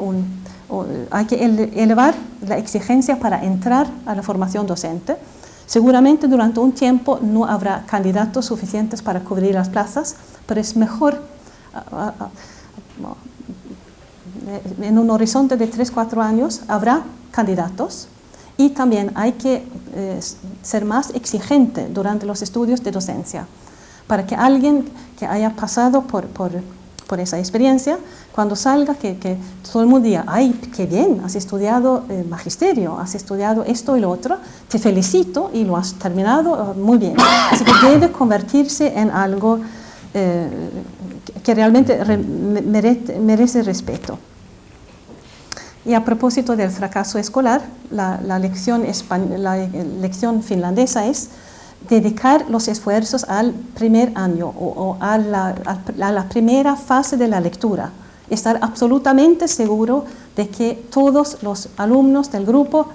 [SPEAKER 3] hay que elevar la exigencia para entrar a la formación docente. Seguramente durante un tiempo no habrá candidatos suficientes para cubrir las plazas, pero es mejor en un horizonte de 3 o 4 años habrá candidatos, y también hay que ser más exigente durante los estudios de docencia, para que alguien que haya pasado por esa experiencia, cuando salga, que todo el mundo diga, ¡ay, qué bien! Has estudiado magisterio, has estudiado esto y lo otro, te felicito y lo has terminado muy bien. Así que debe convertirse en algo que realmente merece respeto. Y a propósito del fracaso escolar, la lección finlandesa es dedicar los esfuerzos al primer año o a la primera fase de la lectura. Estar absolutamente seguro de que todos los alumnos del grupo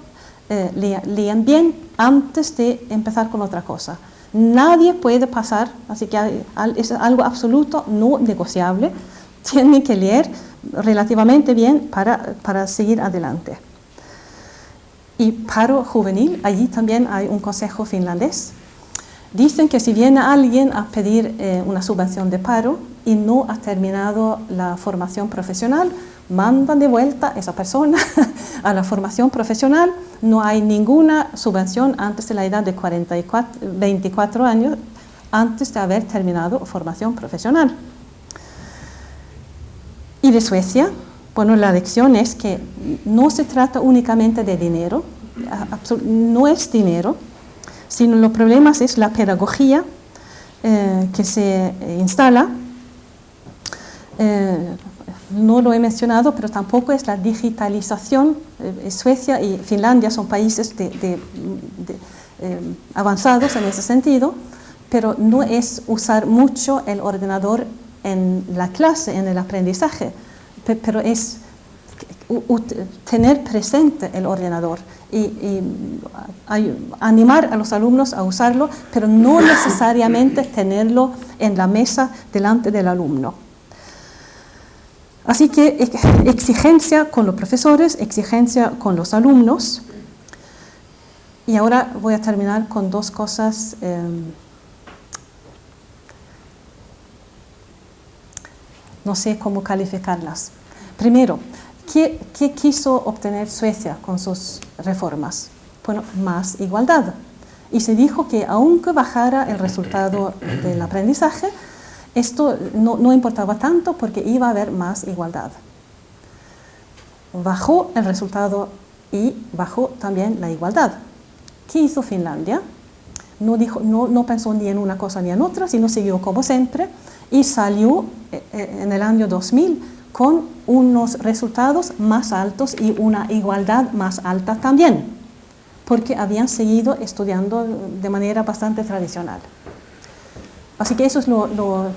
[SPEAKER 3] lean bien antes de empezar con otra cosa. Nadie puede pasar, así que es algo absoluto, no negociable. Tienen que leer relativamente bien para seguir adelante. Y paro juvenil, allí también hay un consejo finlandés. Dicen que si viene alguien a pedir una subvención de paro y no ha terminado la formación profesional, mandan de vuelta a esa persona a la formación profesional. No hay ninguna subvención antes de la edad de 24 años, antes de haber terminado formación profesional. Y de Suecia, bueno, la lección es que no se trata únicamente de dinero, no es dinero, sino los problemas es la pedagogía que se instala. No lo he mencionado, pero tampoco es la digitalización. Suecia y Finlandia son países avanzados en ese sentido, pero no es usar mucho el ordenador en la clase, en el aprendizaje, pero es tener presente el ordenador y animar a los alumnos a usarlo, pero no necesariamente tenerlo en la mesa delante del alumno. Así que exigencia con los profesores, exigencia con los alumnos. Y ahora voy a terminar con 2 cosas no sé cómo calificarlas. Primero, ¿qué quiso obtener Suecia con sus reformas? Bueno, más igualdad. Y se dijo que aunque bajara el resultado del aprendizaje, esto no importaba tanto porque iba a haber más igualdad. Bajó el resultado y bajó también la igualdad. ¿Qué hizo Finlandia? No pensó ni en una cosa ni en otra, sino siguió como siempre y salió en el año 2000 con unos resultados más altos y una igualdad más alta también. porque habían seguido estudiando de manera bastante tradicional. Así que eso es lo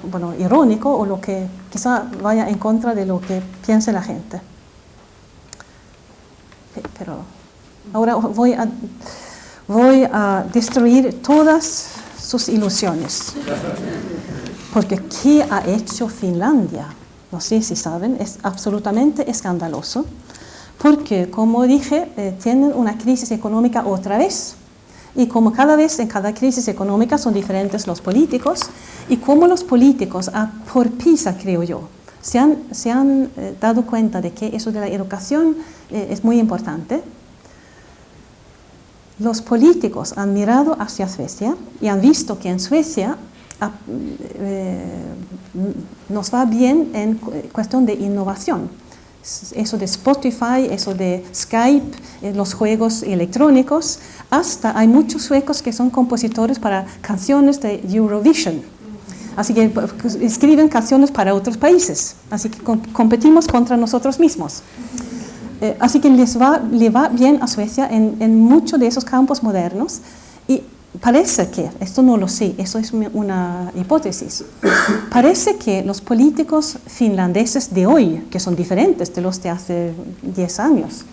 [SPEAKER 3] bueno, irónico o lo que quizá vaya en contra de lo que piense la gente. Pero ahora voy a destruir todas sus ilusiones. Porque ¿qué ha hecho Finlandia? No sé si saben, es absolutamente escandaloso. Porque, como dije, tienen una crisis económica otra vez. Y como cada vez en cada crisis económica son diferentes los políticos, y como los políticos, por PISA creo yo, se han dado cuenta de que eso de la educación es muy importante, los políticos han mirado hacia Suecia y han visto que en Suecia nos va bien en cuestión de innovación. Eso de Spotify, eso de Skype, los juegos electrónicos, hasta hay muchos suecos que son compositores para canciones de Eurovision. Así que escriben canciones para otros países. Así que competimos contra nosotros mismos. Así que le va bien a Suecia en muchos de esos campos modernos. Y parece que, esto no lo sé, eso es una hipótesis, parece que los políticos finlandeses de hoy, que son diferentes de los de hace 10 años,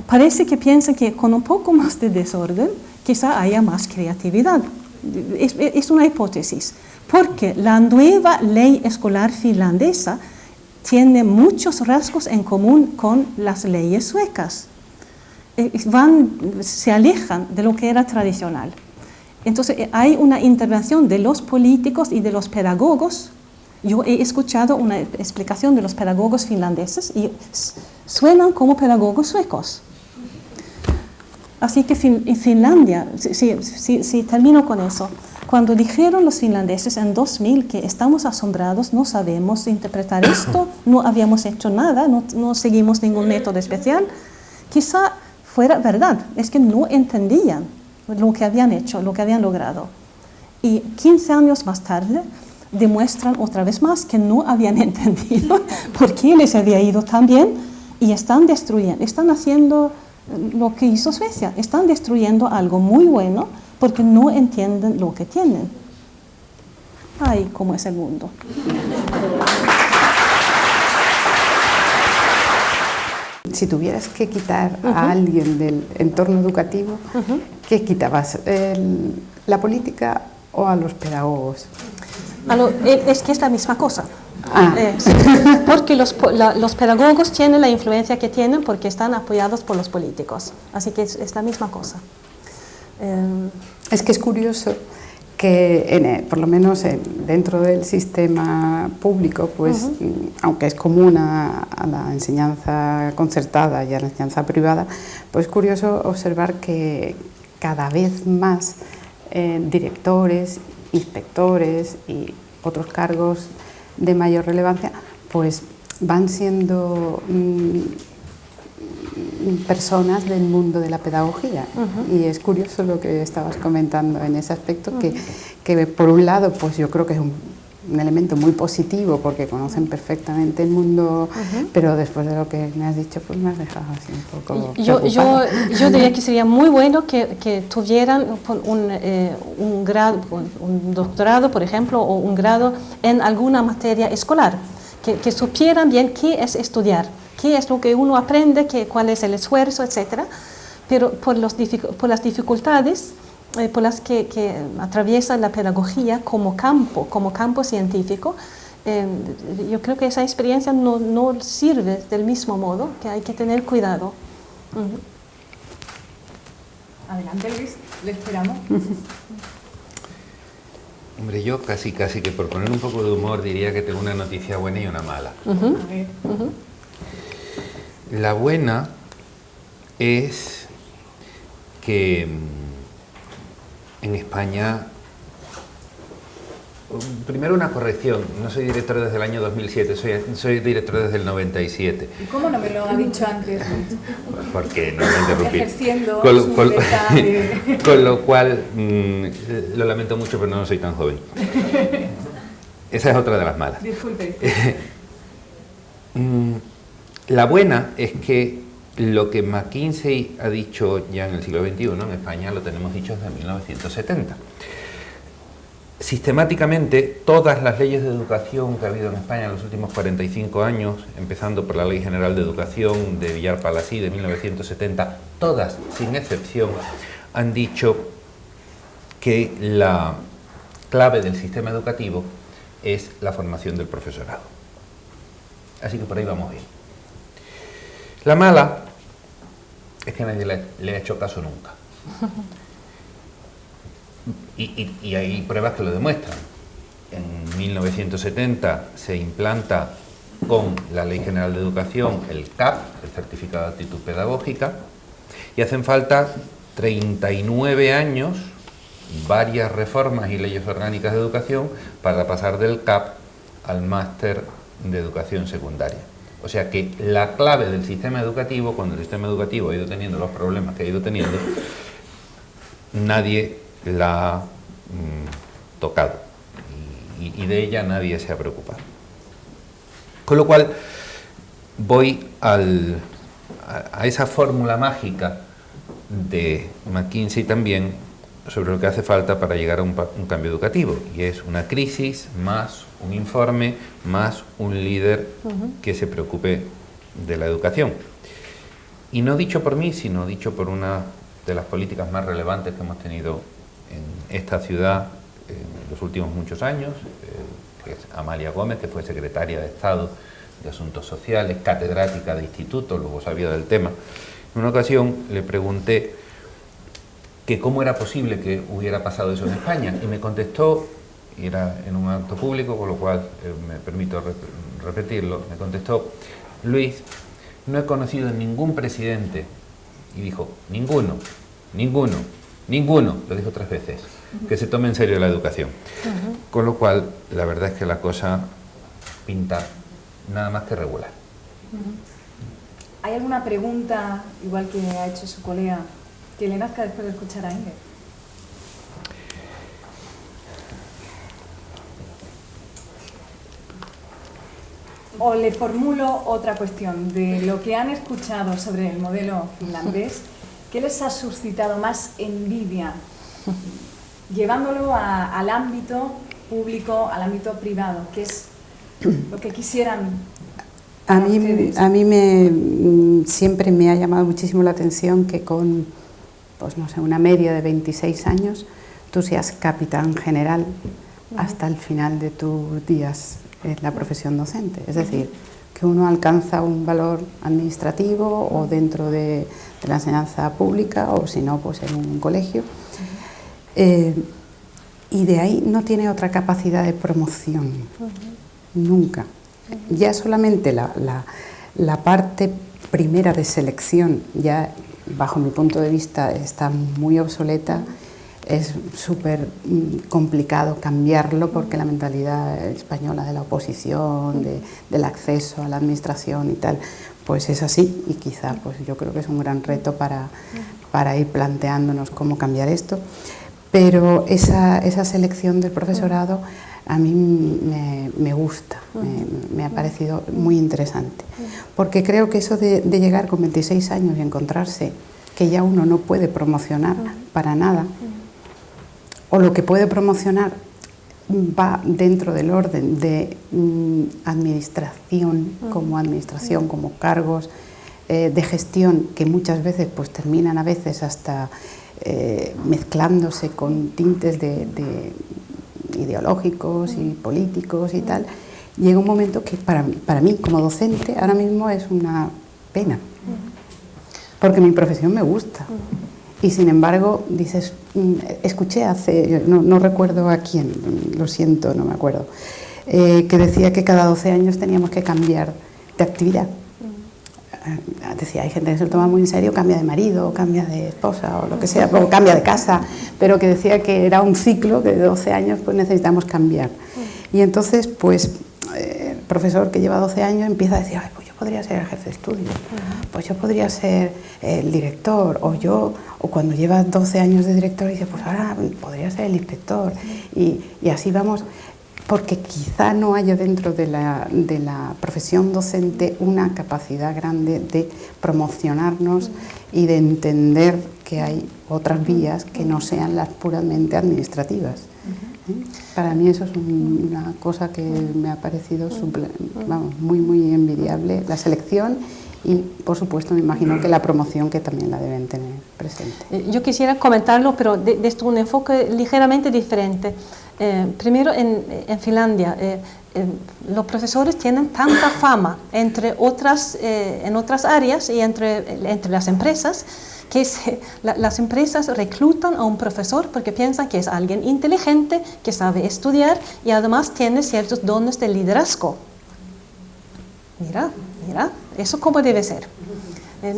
[SPEAKER 3] parece que piensan que con un poco más de desorden quizá haya más creatividad. Es una hipótesis, porque la nueva ley escolar finlandesa tiene muchos rasgos en común con las leyes suecas. Se alejan de lo que era tradicional. Entonces hay una intervención de los políticos y de los pedagogos. Yo he escuchado una explicación de los pedagogos finlandeses y suenan como pedagogos suecos. Así que en Finlandia, si termino con eso, cuando dijeron los finlandeses en 2000 que estamos asombrados, no sabemos interpretar esto, no habíamos hecho nada, no seguimos ningún método especial, quizá fuera verdad, es que no entendían lo que habían hecho, lo que habían logrado. Y 15 años más tarde demuestran otra vez más que no habían entendido por qué les había ido tan bien y están destruyendo, están haciendo lo que hizo Suecia, están destruyendo algo muy bueno porque no entienden lo que tienen. Ay, cómo es el mundo.
[SPEAKER 4] Si tuvieras que quitar a alguien del entorno educativo, ¿qué quitabas? ¿La política o a los pedagogos?
[SPEAKER 3] Es que es la misma cosa. Sí, porque los pedagogos tienen la influencia que tienen porque están apoyados por los políticos. Así que es la misma cosa.
[SPEAKER 4] Es que es curioso que por lo menos dentro del sistema público, pues aunque es común a la enseñanza concertada y a la enseñanza privada, pues es curioso observar que cada vez más directores, inspectores y otros cargos de mayor relevancia, pues van siendo personas del mundo de la pedagogía. Y es curioso lo que estabas comentando en ese aspecto, que por un lado, pues yo creo que es un elemento muy positivo porque conocen perfectamente el mundo, pero después de lo que me has dicho, pues me has dejado así un poco preocupada.
[SPEAKER 3] Yo diría que sería muy bueno que tuvieran un grado, un doctorado, por ejemplo, o un grado en alguna materia escolar, que supieran bien qué es estudiar, qué es lo que uno aprende, cuál es el esfuerzo, etc. Pero por las dificultades por las que atraviesa la pedagogía como campo científico, yo creo que esa experiencia no sirve del mismo modo, que hay que tener cuidado.
[SPEAKER 2] Adelante, Luis, le esperamos.
[SPEAKER 5] Hombre, yo casi que por poner un poco de humor diría que tengo una noticia buena y una mala. La buena es que en España, primero una corrección, no soy director desde el año 2007, soy director desde el 97.
[SPEAKER 2] ¿Y cómo no me lo ha dicho antes?
[SPEAKER 5] Porque no me interrumpí.
[SPEAKER 2] Ejerciendo su libertad de...
[SPEAKER 5] Con lo cual, lo lamento mucho, pero no soy tan joven. Esa es otra de las malas.
[SPEAKER 2] Disculpe.
[SPEAKER 5] La buena es que lo que McKinsey ha dicho ya en el siglo XXI, en España lo tenemos dicho desde 1970. Sistemáticamente, todas las leyes de educación que ha habido en España en los últimos 45 años, empezando por la Ley General de Educación de Villar Palasí de 1970, todas, sin excepción, han dicho que la clave del sistema educativo es la formación del profesorado. Así que por ahí vamos bien. La mala es que nadie le ha hecho caso nunca. Y hay pruebas que lo demuestran. En 1970 se implanta con la Ley General de Educación el CAP, el Certificado de Aptitud Pedagógica, y hacen falta 39 años, varias reformas y leyes orgánicas de educación para pasar del CAP al Máster de Educación Secundaria. O sea que la clave del sistema educativo, cuando el sistema educativo ha ido teniendo los problemas que ha ido teniendo, nadie la ha tocado y de ella nadie se ha preocupado. Con lo cual voy a esa fórmula mágica de McKinsey también sobre lo que hace falta para llegar a un cambio educativo, y es una crisis más un informe más un líder que se preocupe de la educación. Y no dicho por mí, sino dicho por una de las políticas más relevantes que hemos tenido en esta ciudad en los últimos muchos años, que es Amalia Gómez, que fue secretaria de Estado de Asuntos Sociales, catedrática de instituto, luego sabía del tema. En una ocasión le pregunté que cómo era posible que hubiera pasado eso en España, y me contestó, y era en un acto público, con lo cual me permito repetirlo, me contestó: Luis, no he conocido ningún presidente, y dijo, ninguno, lo dijo 3 veces, que se tome en serio la educación. Con lo cual, la verdad es que la cosa pinta nada más que regular.
[SPEAKER 2] ¿Hay alguna pregunta, igual que ha hecho su colega, que le nazca después de escuchar a Inger? O le formulo otra cuestión. De lo que han escuchado sobre el modelo finlandés, ¿qué les ha suscitado más envidia? Llevándolo al ámbito público, al ámbito privado, ¿qué es lo que quisieran?
[SPEAKER 4] A mí siempre me ha llamado muchísimo la atención que con, pues no sé, una media de 26 años, tú seas capitán general hasta el final de tus días en la profesión docente. Es decir, que uno alcanza un valor administrativo o dentro de la enseñanza pública, o si no, pues en un colegio. Y de ahí no tiene otra capacidad de promoción, nunca. Ya solamente la parte primera de selección, ya bajo mi punto de vista, está muy obsoleta. Es súper complicado cambiarlo porque la mentalidad española de la oposición, del acceso a la administración y tal, pues es así, y quizá pues yo creo que es un gran reto para ir planteándonos cómo cambiar esto. Pero esa selección del profesorado a mí me gusta, me ha parecido muy interesante, porque creo que eso de llegar con 26 años y encontrarse que ya uno no puede promocionar para nada, o lo que puede promocionar va dentro del orden de administración, como cargos de gestión, que muchas veces pues terminan a veces hasta mezclándose con tintes de ideológicos y políticos y tal. Llega un momento que para mí como docente ahora mismo es una pena, porque mi profesión me gusta. Y sin embargo, dices, escuché no recuerdo a quién, lo siento, no me acuerdo, que decía que cada 12 años teníamos que cambiar de actividad. Decía, hay gente que se lo toma muy en serio, cambia de marido, cambia de esposa o lo que sea, o cambia de casa, pero que decía que era un ciclo que de 12 años pues necesitamos cambiar. Y entonces, pues, el profesor que lleva 12 años empieza a decir, ay, pues yo podría ser el jefe de estudio, pues yo podría ser el director, o cuando lleva 12 años de director dice, pues ahora podría ser el inspector, y así vamos. porque quizá no haya dentro de la profesión docente una capacidad grande de promocionarnos y de entender que hay otras vías que no sean las puramente administrativas. Para mí eso es una cosa que me ha parecido muy envidiable, la selección y, por supuesto, me imagino que la promoción, que también la deben tener presente.
[SPEAKER 3] Yo quisiera comentarlo, pero desde un enfoque ligeramente diferente. Primero, en Finlandia, los profesores tienen tanta fama en otras áreas y entre las empresas, que las empresas reclutan a un profesor porque piensan que es alguien inteligente, que sabe estudiar y además tiene ciertos dones de liderazgo. Mira, eso cómo debe ser.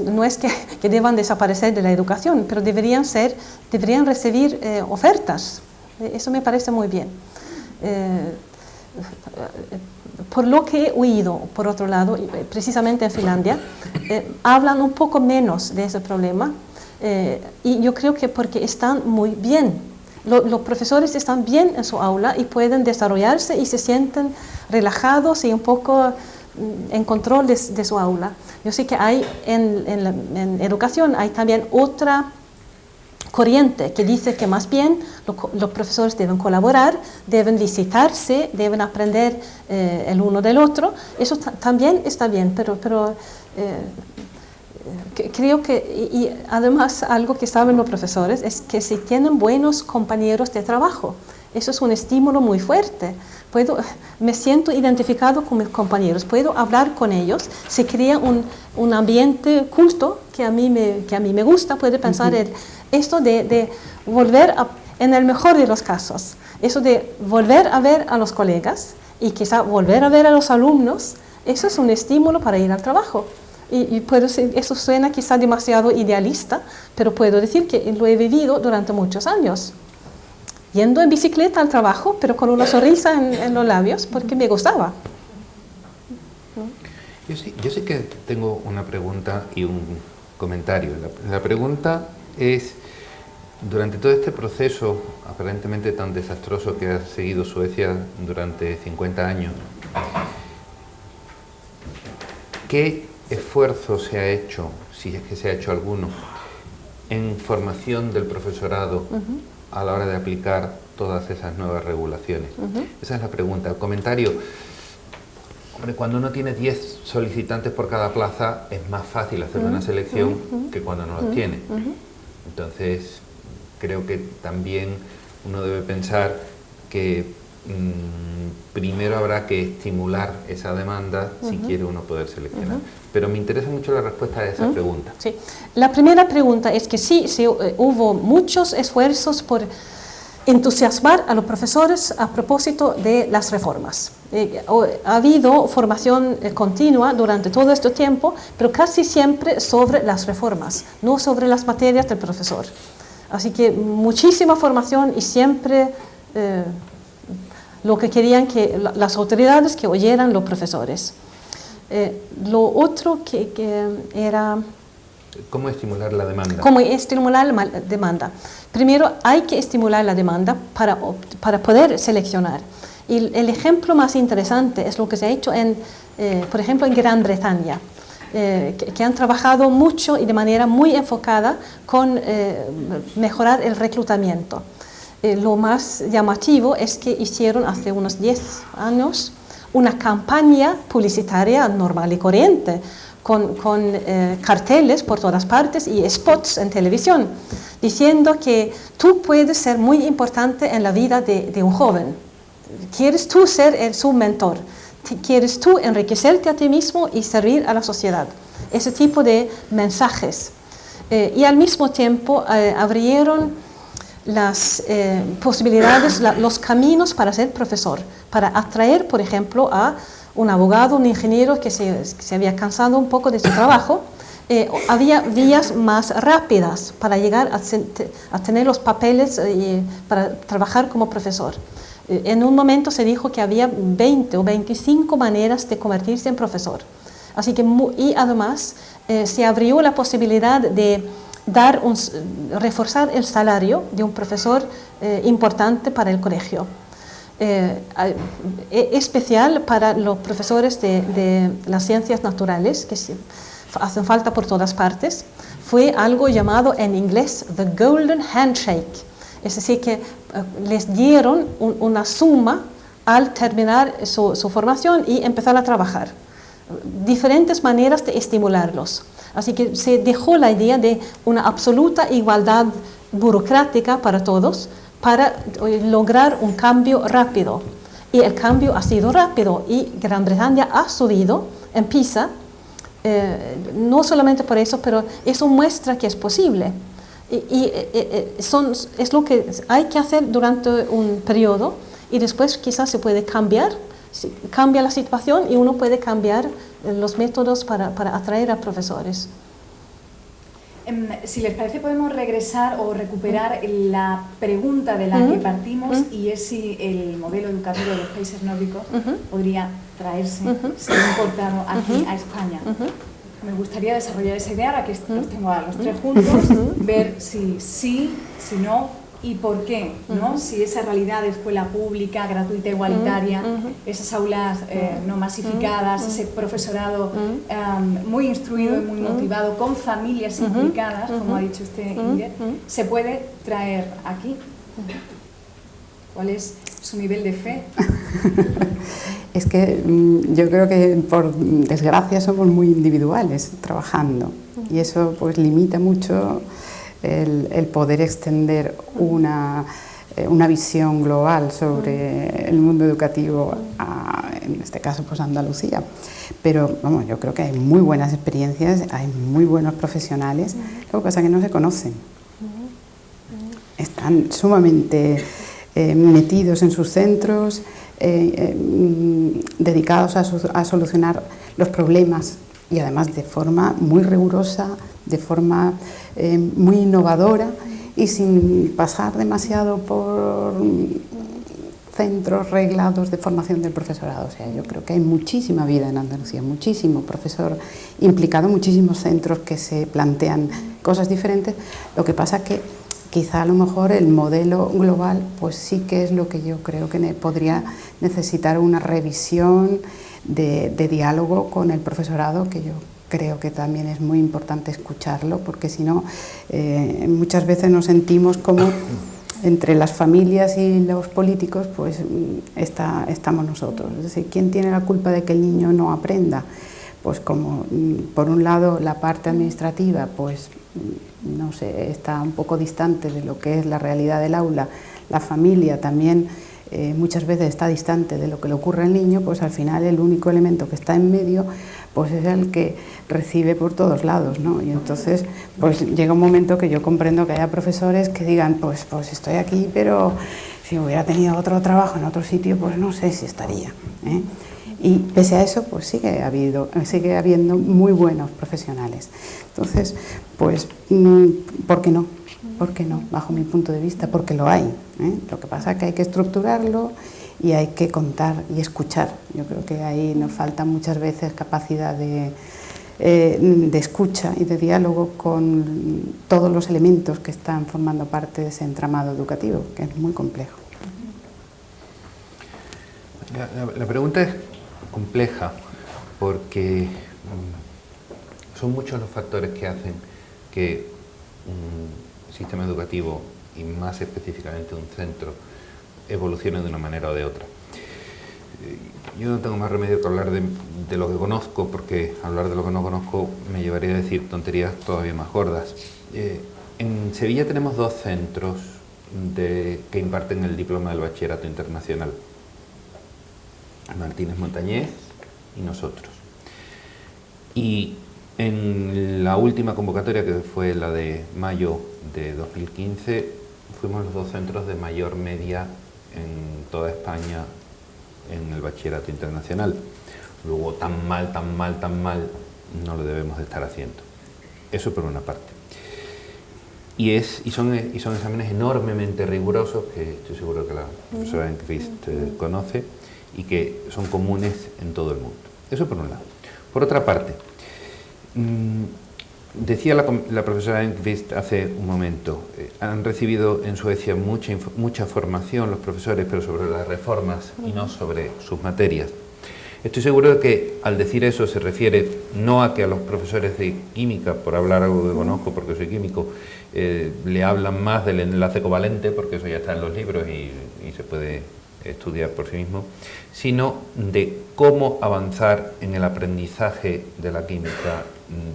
[SPEAKER 3] No es que deban desaparecer de la educación, pero deberían recibir ofertas. Eso me parece muy bien. Por lo que he oído, por otro lado, precisamente en Finlandia, hablan un poco menos de ese problema y yo creo que porque están muy bien. Los profesores están bien en su aula y pueden desarrollarse y se sienten relajados y un poco en control de su aula. Yo sé que hay en educación hay también otra corriente que dice que más bien los profesores deben colaborar, deben visitarse, deben aprender el uno del otro. Eso también está bien, pero creo que, y además algo que saben los profesores es que si tienen buenos compañeros de trabajo, eso es un estímulo muy fuerte. Me siento identificado con mis compañeros, puedo hablar con ellos, se crea un ambiente culto que a mí me gusta, puedo pensar esto de volver en el mejor de los casos, eso de volver a ver a los colegas y quizá volver a ver a los alumnos, eso es un estímulo para ir al trabajo. Y eso suena quizá demasiado idealista, pero puedo decir que lo he vivido durante muchos años. Yendo en bicicleta al trabajo, pero con una sonrisa en los labios, porque me gustaba.
[SPEAKER 5] Yo sí que tengo una pregunta y un comentario. La pregunta es, durante todo este proceso aparentemente tan desastroso que ha seguido Suecia durante 50 años, ¿qué esfuerzo se ha hecho, si es que se ha hecho alguno, en formación del profesorado a la hora de aplicar todas esas nuevas regulaciones? Esa es la pregunta. El comentario: hombre, cuando uno tiene 10 solicitantes por cada plaza es más fácil hacer una selección que cuando no los tiene. Entonces creo que también uno debe pensar que primero habrá que estimular esa demanda si quiere uno poder seleccionar. Pero me interesa mucho la respuesta a esa pregunta. Sí.
[SPEAKER 3] La primera pregunta es que sí, hubo muchos esfuerzos por entusiasmar a los profesores a propósito de las reformas. Ha habido formación continua durante todo este tiempo, pero casi siempre sobre las reformas, no sobre las materias del profesor. Así que muchísima formación y siempre lo que querían que las autoridades que oyeran los profesores. Lo otro que era...
[SPEAKER 5] ¿Cómo estimular la demanda?
[SPEAKER 3] ¿Cómo estimular la demanda? Primero hay que estimular la demanda para poder seleccionar. Y el ejemplo más interesante es lo que se ha hecho por ejemplo, en Gran Bretaña, que han trabajado mucho y de manera muy enfocada con mejorar el reclutamiento. Lo más llamativo es que hicieron hace unos 10 años una campaña publicitaria normal y corriente, con carteles por todas partes y spots en televisión, diciendo que tú puedes ser muy importante en la vida de un joven. ¿Quieres tú ser su mentor? ¿Quieres tú enriquecerte a ti mismo y servir a la sociedad? Ese tipo de mensajes. Y al mismo tiempo abrieron las posibilidades, los caminos para ser profesor, para atraer, por ejemplo, a un abogado, un ingeniero que se había cansado un poco de su trabajo. Había vías más rápidas para llegar a tener los papeles para trabajar como profesor. En un momento se dijo que había 20 o 25 maneras de convertirse en profesor. Así que, y además se abrió la posibilidad de reforzar el salario de un profesor importante para el colegio. especial para los profesores de las ciencias naturales, que hacen falta por todas partes, fue algo llamado en inglés The Golden Handshake. Es decir, que les dieron una suma al terminar su formación y empezar a trabajar. Diferentes maneras de estimularlos. Así que se dejó la idea de una absoluta igualdad burocrática para todos, para lograr un cambio rápido. Y el cambio ha sido rápido y Gran Bretaña ha subido en PISA, no solamente por eso, pero eso muestra que es posible. Es lo que hay que hacer durante un periodo y después quizás se puede cambiar, cambia la situación y uno puede cambiar los métodos para atraer a profesores.
[SPEAKER 2] Si les parece podemos regresar o recuperar la pregunta de la que partimos y es si el modelo educativo de los países nórdicos podría traerse, ser importado aquí a España. Me gustaría desarrollar esa idea, ahora que los tengo a los tres juntos, ver si sí, si no y por qué, ¿no? Si esa realidad de escuela pública, gratuita, igualitaria, esas aulas no masificadas, ese profesorado muy instruido y muy motivado, con familias implicadas, como ha dicho usted, Inger, se puede traer aquí. ¿Cuál es su nivel de fe?
[SPEAKER 4] Es que yo creo que por desgracia somos muy individuales trabajando y eso pues limita mucho el poder extender una visión global sobre el mundo educativo en este caso pues Andalucía. Pero vamos, yo creo que hay muy buenas experiencias, hay muy buenos profesionales, lo que pasa es que no se conocen. Están sumamente metidos en sus centros, dedicados a solucionar los problemas y además de forma muy rigurosa, de forma muy innovadora y sin pasar demasiado por centros reglados de formación del profesorado. O sea, yo creo que hay muchísima vida en Andalucía, muchísimo profesor implicado, muchísimos centros que se plantean cosas diferentes. Lo que pasa que quizá a lo mejor el modelo global pues sí que es lo que yo creo que podría necesitar una revisión de diálogo con el profesorado, que yo creo que también es muy importante escucharlo, porque si no muchas veces nos sentimos como entre las familias y los políticos pues estamos nosotros. Es decir, ¿quién tiene la culpa de que el niño no aprenda? Pues como por un lado la parte administrativa pues no sé, está un poco distante de lo que es la realidad del aula, la familia también muchas veces está distante de lo que le ocurre al niño, pues al final el único elemento que está en medio pues es el que recibe por todos lados, ¿no? Y entonces pues llega un momento que yo comprendo que haya profesores que digan pues estoy aquí, pero si hubiera tenido otro trabajo en otro sitio pues no sé si estaría, ¿eh? Y pese a eso pues sigue habiendo muy buenos profesionales. Entonces pues ¿por qué no? ¿Por qué no? Bajo mi punto de vista, porque lo hay, ¿eh? Lo que pasa es que hay que estructurarlo y hay que contar y escuchar. Yo creo que ahí nos falta muchas veces capacidad de escucha y de diálogo con todos los elementos que están formando parte de ese entramado educativo, que es muy complejo.
[SPEAKER 5] La pregunta es compleja porque son muchos los factores que hacen que un sistema educativo y más específicamente un centro evolucione de una manera o de otra. Yo no tengo más remedio que hablar de lo que conozco, porque hablar de lo que no conozco me llevaría a decir tonterías todavía más gordas. En Sevilla tenemos dos centros que imparten el diploma del bachillerato internacional: Martínez Montañés y nosotros. Y en la última convocatoria, que fue la de mayo de 2015, fuimos los dos centros de mayor media en toda España en el bachillerato internacional. Luego tan mal no lo debemos de estar haciendo. Eso por una parte. Y son exámenes enormemente rigurosos, que estoy seguro que la profesora Enquist conoce, y que son comunes en todo el mundo. Eso por un lado. Por otra parte, Decía la profesora Enqvist hace un momento, han recibido en Suecia mucha formación los profesores, pero sobre las reformas y no sobre sus materias. Estoy seguro de que al decir eso se refiere no a que a los profesores de química, por hablar algo que conozco porque soy químico, le hablan más del enlace covalente, porque eso ya está en los libros y se puede estudiar por sí mismo, sino de cómo avanzar en el aprendizaje de la química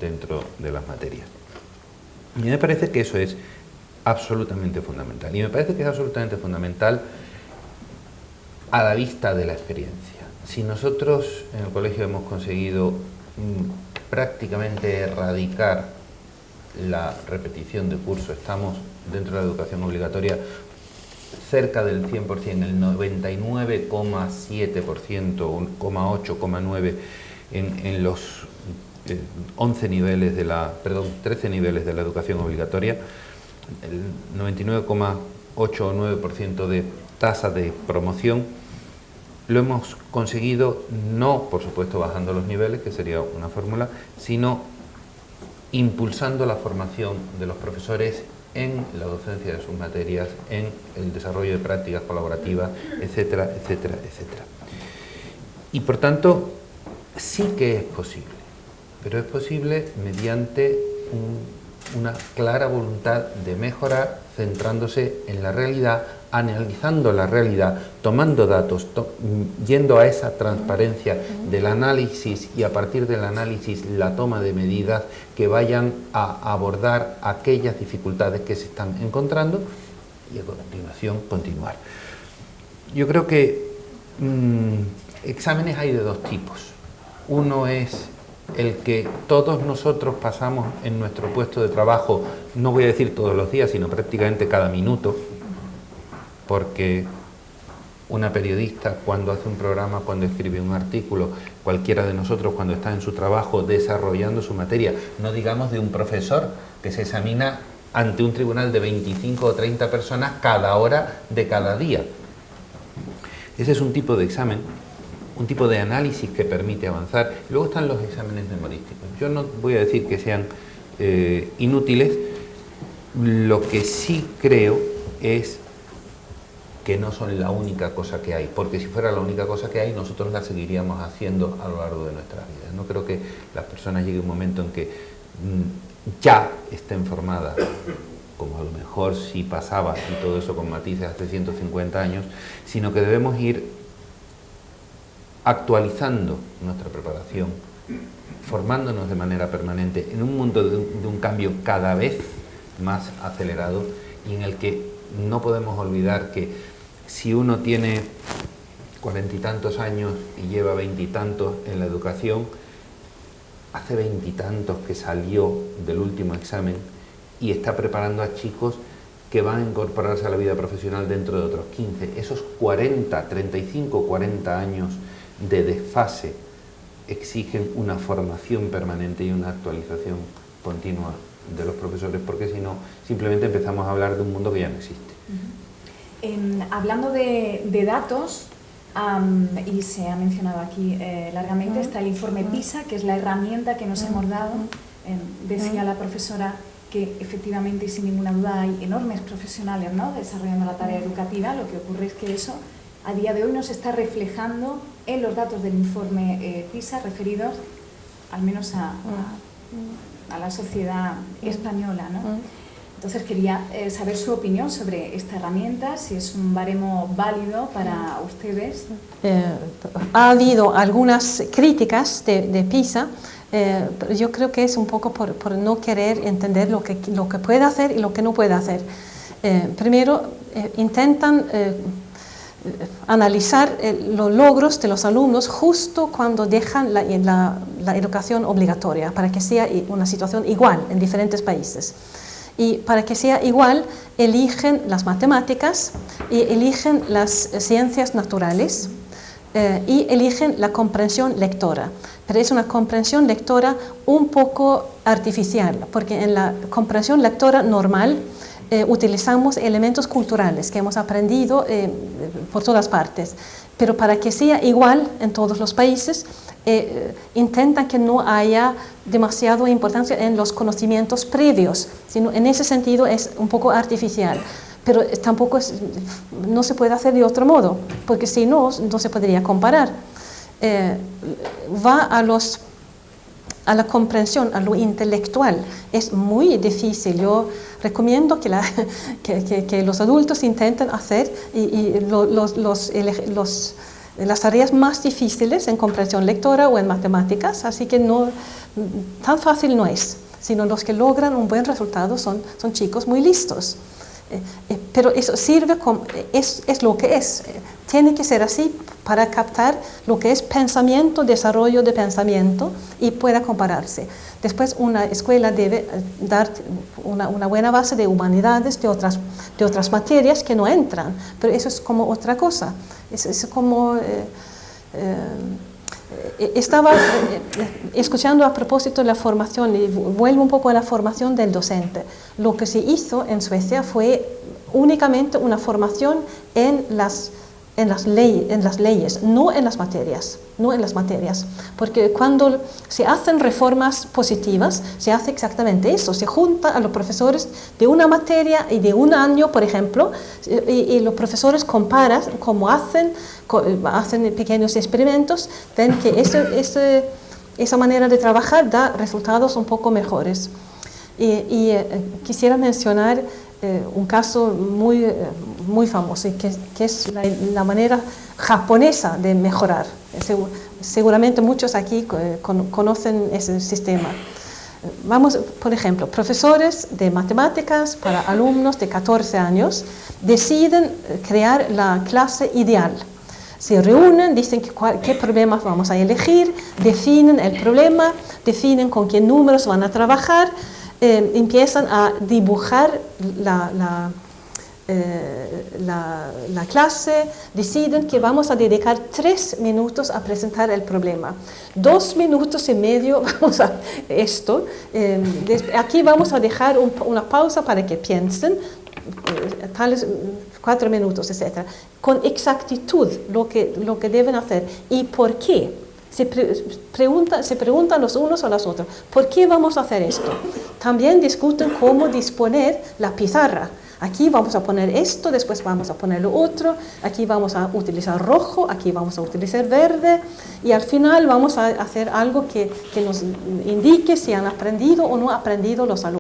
[SPEAKER 5] dentro de las materias. Y me parece que eso es absolutamente fundamental. Y me parece que es absolutamente fundamental a la vista de la experiencia. Si nosotros en el colegio hemos conseguido prácticamente erradicar la repetición de curso, estamos dentro de la educación obligatoria cerca del 100%, el 99,7%, 8,9% en los 13 niveles de la educación obligatoria, el 99,8 o 9% de tasa de promoción. Lo hemos conseguido no, por supuesto, bajando los niveles, que sería una fórmula, sino impulsando la formación de los profesores en la docencia de sus materias, en el desarrollo de prácticas colaborativas, etcétera, etcétera, etcétera. Y por tanto, sí que es posible, pero es posible mediante una clara voluntad de mejorar, centrándose en la realidad, analizando la realidad, tomando datos, yendo a esa transparencia del análisis y a partir del análisis la toma de medidas que vayan a abordar aquellas dificultades que se están encontrando y a continuación continuar. Yo creo que exámenes hay de dos tipos. Uno es el que todos nosotros pasamos en nuestro puesto de trabajo, no voy a decir todos los días, sino prácticamente cada minuto, porque una periodista cuando hace un programa, cuando escribe un artículo, cualquiera de nosotros cuando está en su trabajo desarrollando su materia, no digamos de un profesor que se examina ante un tribunal de 25 o 30 personas cada hora de cada día. Ese es un tipo de examen, un tipo de análisis que permite avanzar. Luego están los exámenes memorísticos. Yo no voy a decir que sean inútiles, lo que sí creo es que no son la única cosa que hay, porque si fuera la única cosa que hay, nosotros la seguiríamos haciendo a lo largo de nuestras vidas. No creo que las personas llegue un momento en que ya estén formadas, como a lo mejor sí pasaba y todo eso con matices hace 150 años, sino que debemos ir actualizando nuestra preparación, formándonos de manera permanente en un mundo de un cambio cada vez más acelerado y en el que no podemos olvidar que si uno tiene 40 y tantos años y lleva 20 y tantos en la educación, hace 20 y tantos que salió del último examen y está preparando a chicos que van a incorporarse a la vida profesional dentro de otros 15. Esos 40, 35, 40 años de desfase exigen una formación permanente y una actualización continua de los profesores, porque si no, simplemente empezamos a hablar de un mundo que ya no existe.
[SPEAKER 2] Hablando de datos, y se ha mencionado aquí largamente, está el informe PISA, que es la herramienta que nos hemos dado. Decía la profesora que efectivamente y sin ninguna duda hay enormes profesionales, ¿no?, desarrollando la tarea educativa. Lo que ocurre es que eso a día de hoy no se está reflejando en los datos del informe PISA referidos al menos a la sociedad española, ¿no? Entonces quería saber su opinión sobre esta herramienta, si es un baremo válido para ustedes.
[SPEAKER 3] Ha habido algunas críticas de PISA, pero yo creo que es un poco por no querer entender lo que puede hacer y lo que no puede hacer. Primero, intentan analizar los logros de los alumnos justo cuando dejan la educación obligatoria, para que sea una situación igual en diferentes países. Y para que sea igual, eligen las matemáticas y eligen las ciencias naturales y eligen la comprensión lectora. Pero es una comprensión lectora un poco artificial, porque en la comprensión lectora normal utilizamos elementos culturales que hemos aprendido por todas partes. Pero para que sea igual en todos los países, intentan que no haya demasiada importancia en los conocimientos previos, sino en ese sentido es un poco artificial. Pero tampoco no se puede hacer de otro modo, porque si no, no se podría comparar. Va a la comprensión, a lo intelectual. Es muy difícil. Yo recomiendo que los adultos intenten hacer las tareas más difíciles en comprensión lectora o en matemáticas, así que tan fácil no es, sino los que logran un buen resultado son chicos muy listos. Pero eso sirve es lo que es. Tiene que ser así para captar lo que es pensamiento, desarrollo de pensamiento y pueda compararse. Después una escuela debe dar una buena base de humanidades, de otras materias que no entran, pero eso es como otra cosa. Es como... estaba escuchando a propósito de la formación y vuelvo un poco a la formación del docente. Lo que se hizo en Suecia fue únicamente una formación en las leyes, no en las materias, porque cuando se hacen reformas positivas se hace exactamente eso, se junta a los profesores de una materia y de un año, por ejemplo, y los profesores comparan cómo hacen pequeños experimentos, ven que esa manera de trabajar da resultados un poco mejores. Y quisiera mencionar un caso muy famoso, que es la manera japonesa de mejorar. Seguramente muchos aquí conocen ese sistema. Vamos, por ejemplo, profesores de matemáticas para alumnos de 14 años deciden crear la clase ideal. Se reúnen, dicen qué problemas vamos a elegir, definen el problema, definen con qué números van a trabajar, empiezan a dibujar la clase, deciden que vamos a dedicar 3 minutos a presentar el problema, 2 minutos y medio vamos a esto, aquí vamos a dejar una pausa para que piensen, tales 4 minutos, etc. Con exactitud lo que deben hacer y por qué. Se preguntan los unos a los otros, ¿por qué vamos a hacer esto? También discuten cómo disponer la pizarra. Aquí vamos a poner esto, después vamos a poner lo otro, aquí vamos a utilizar rojo, aquí vamos a utilizar verde y al final vamos a hacer algo que nos indique si han aprendido o no aprendido los alumnos.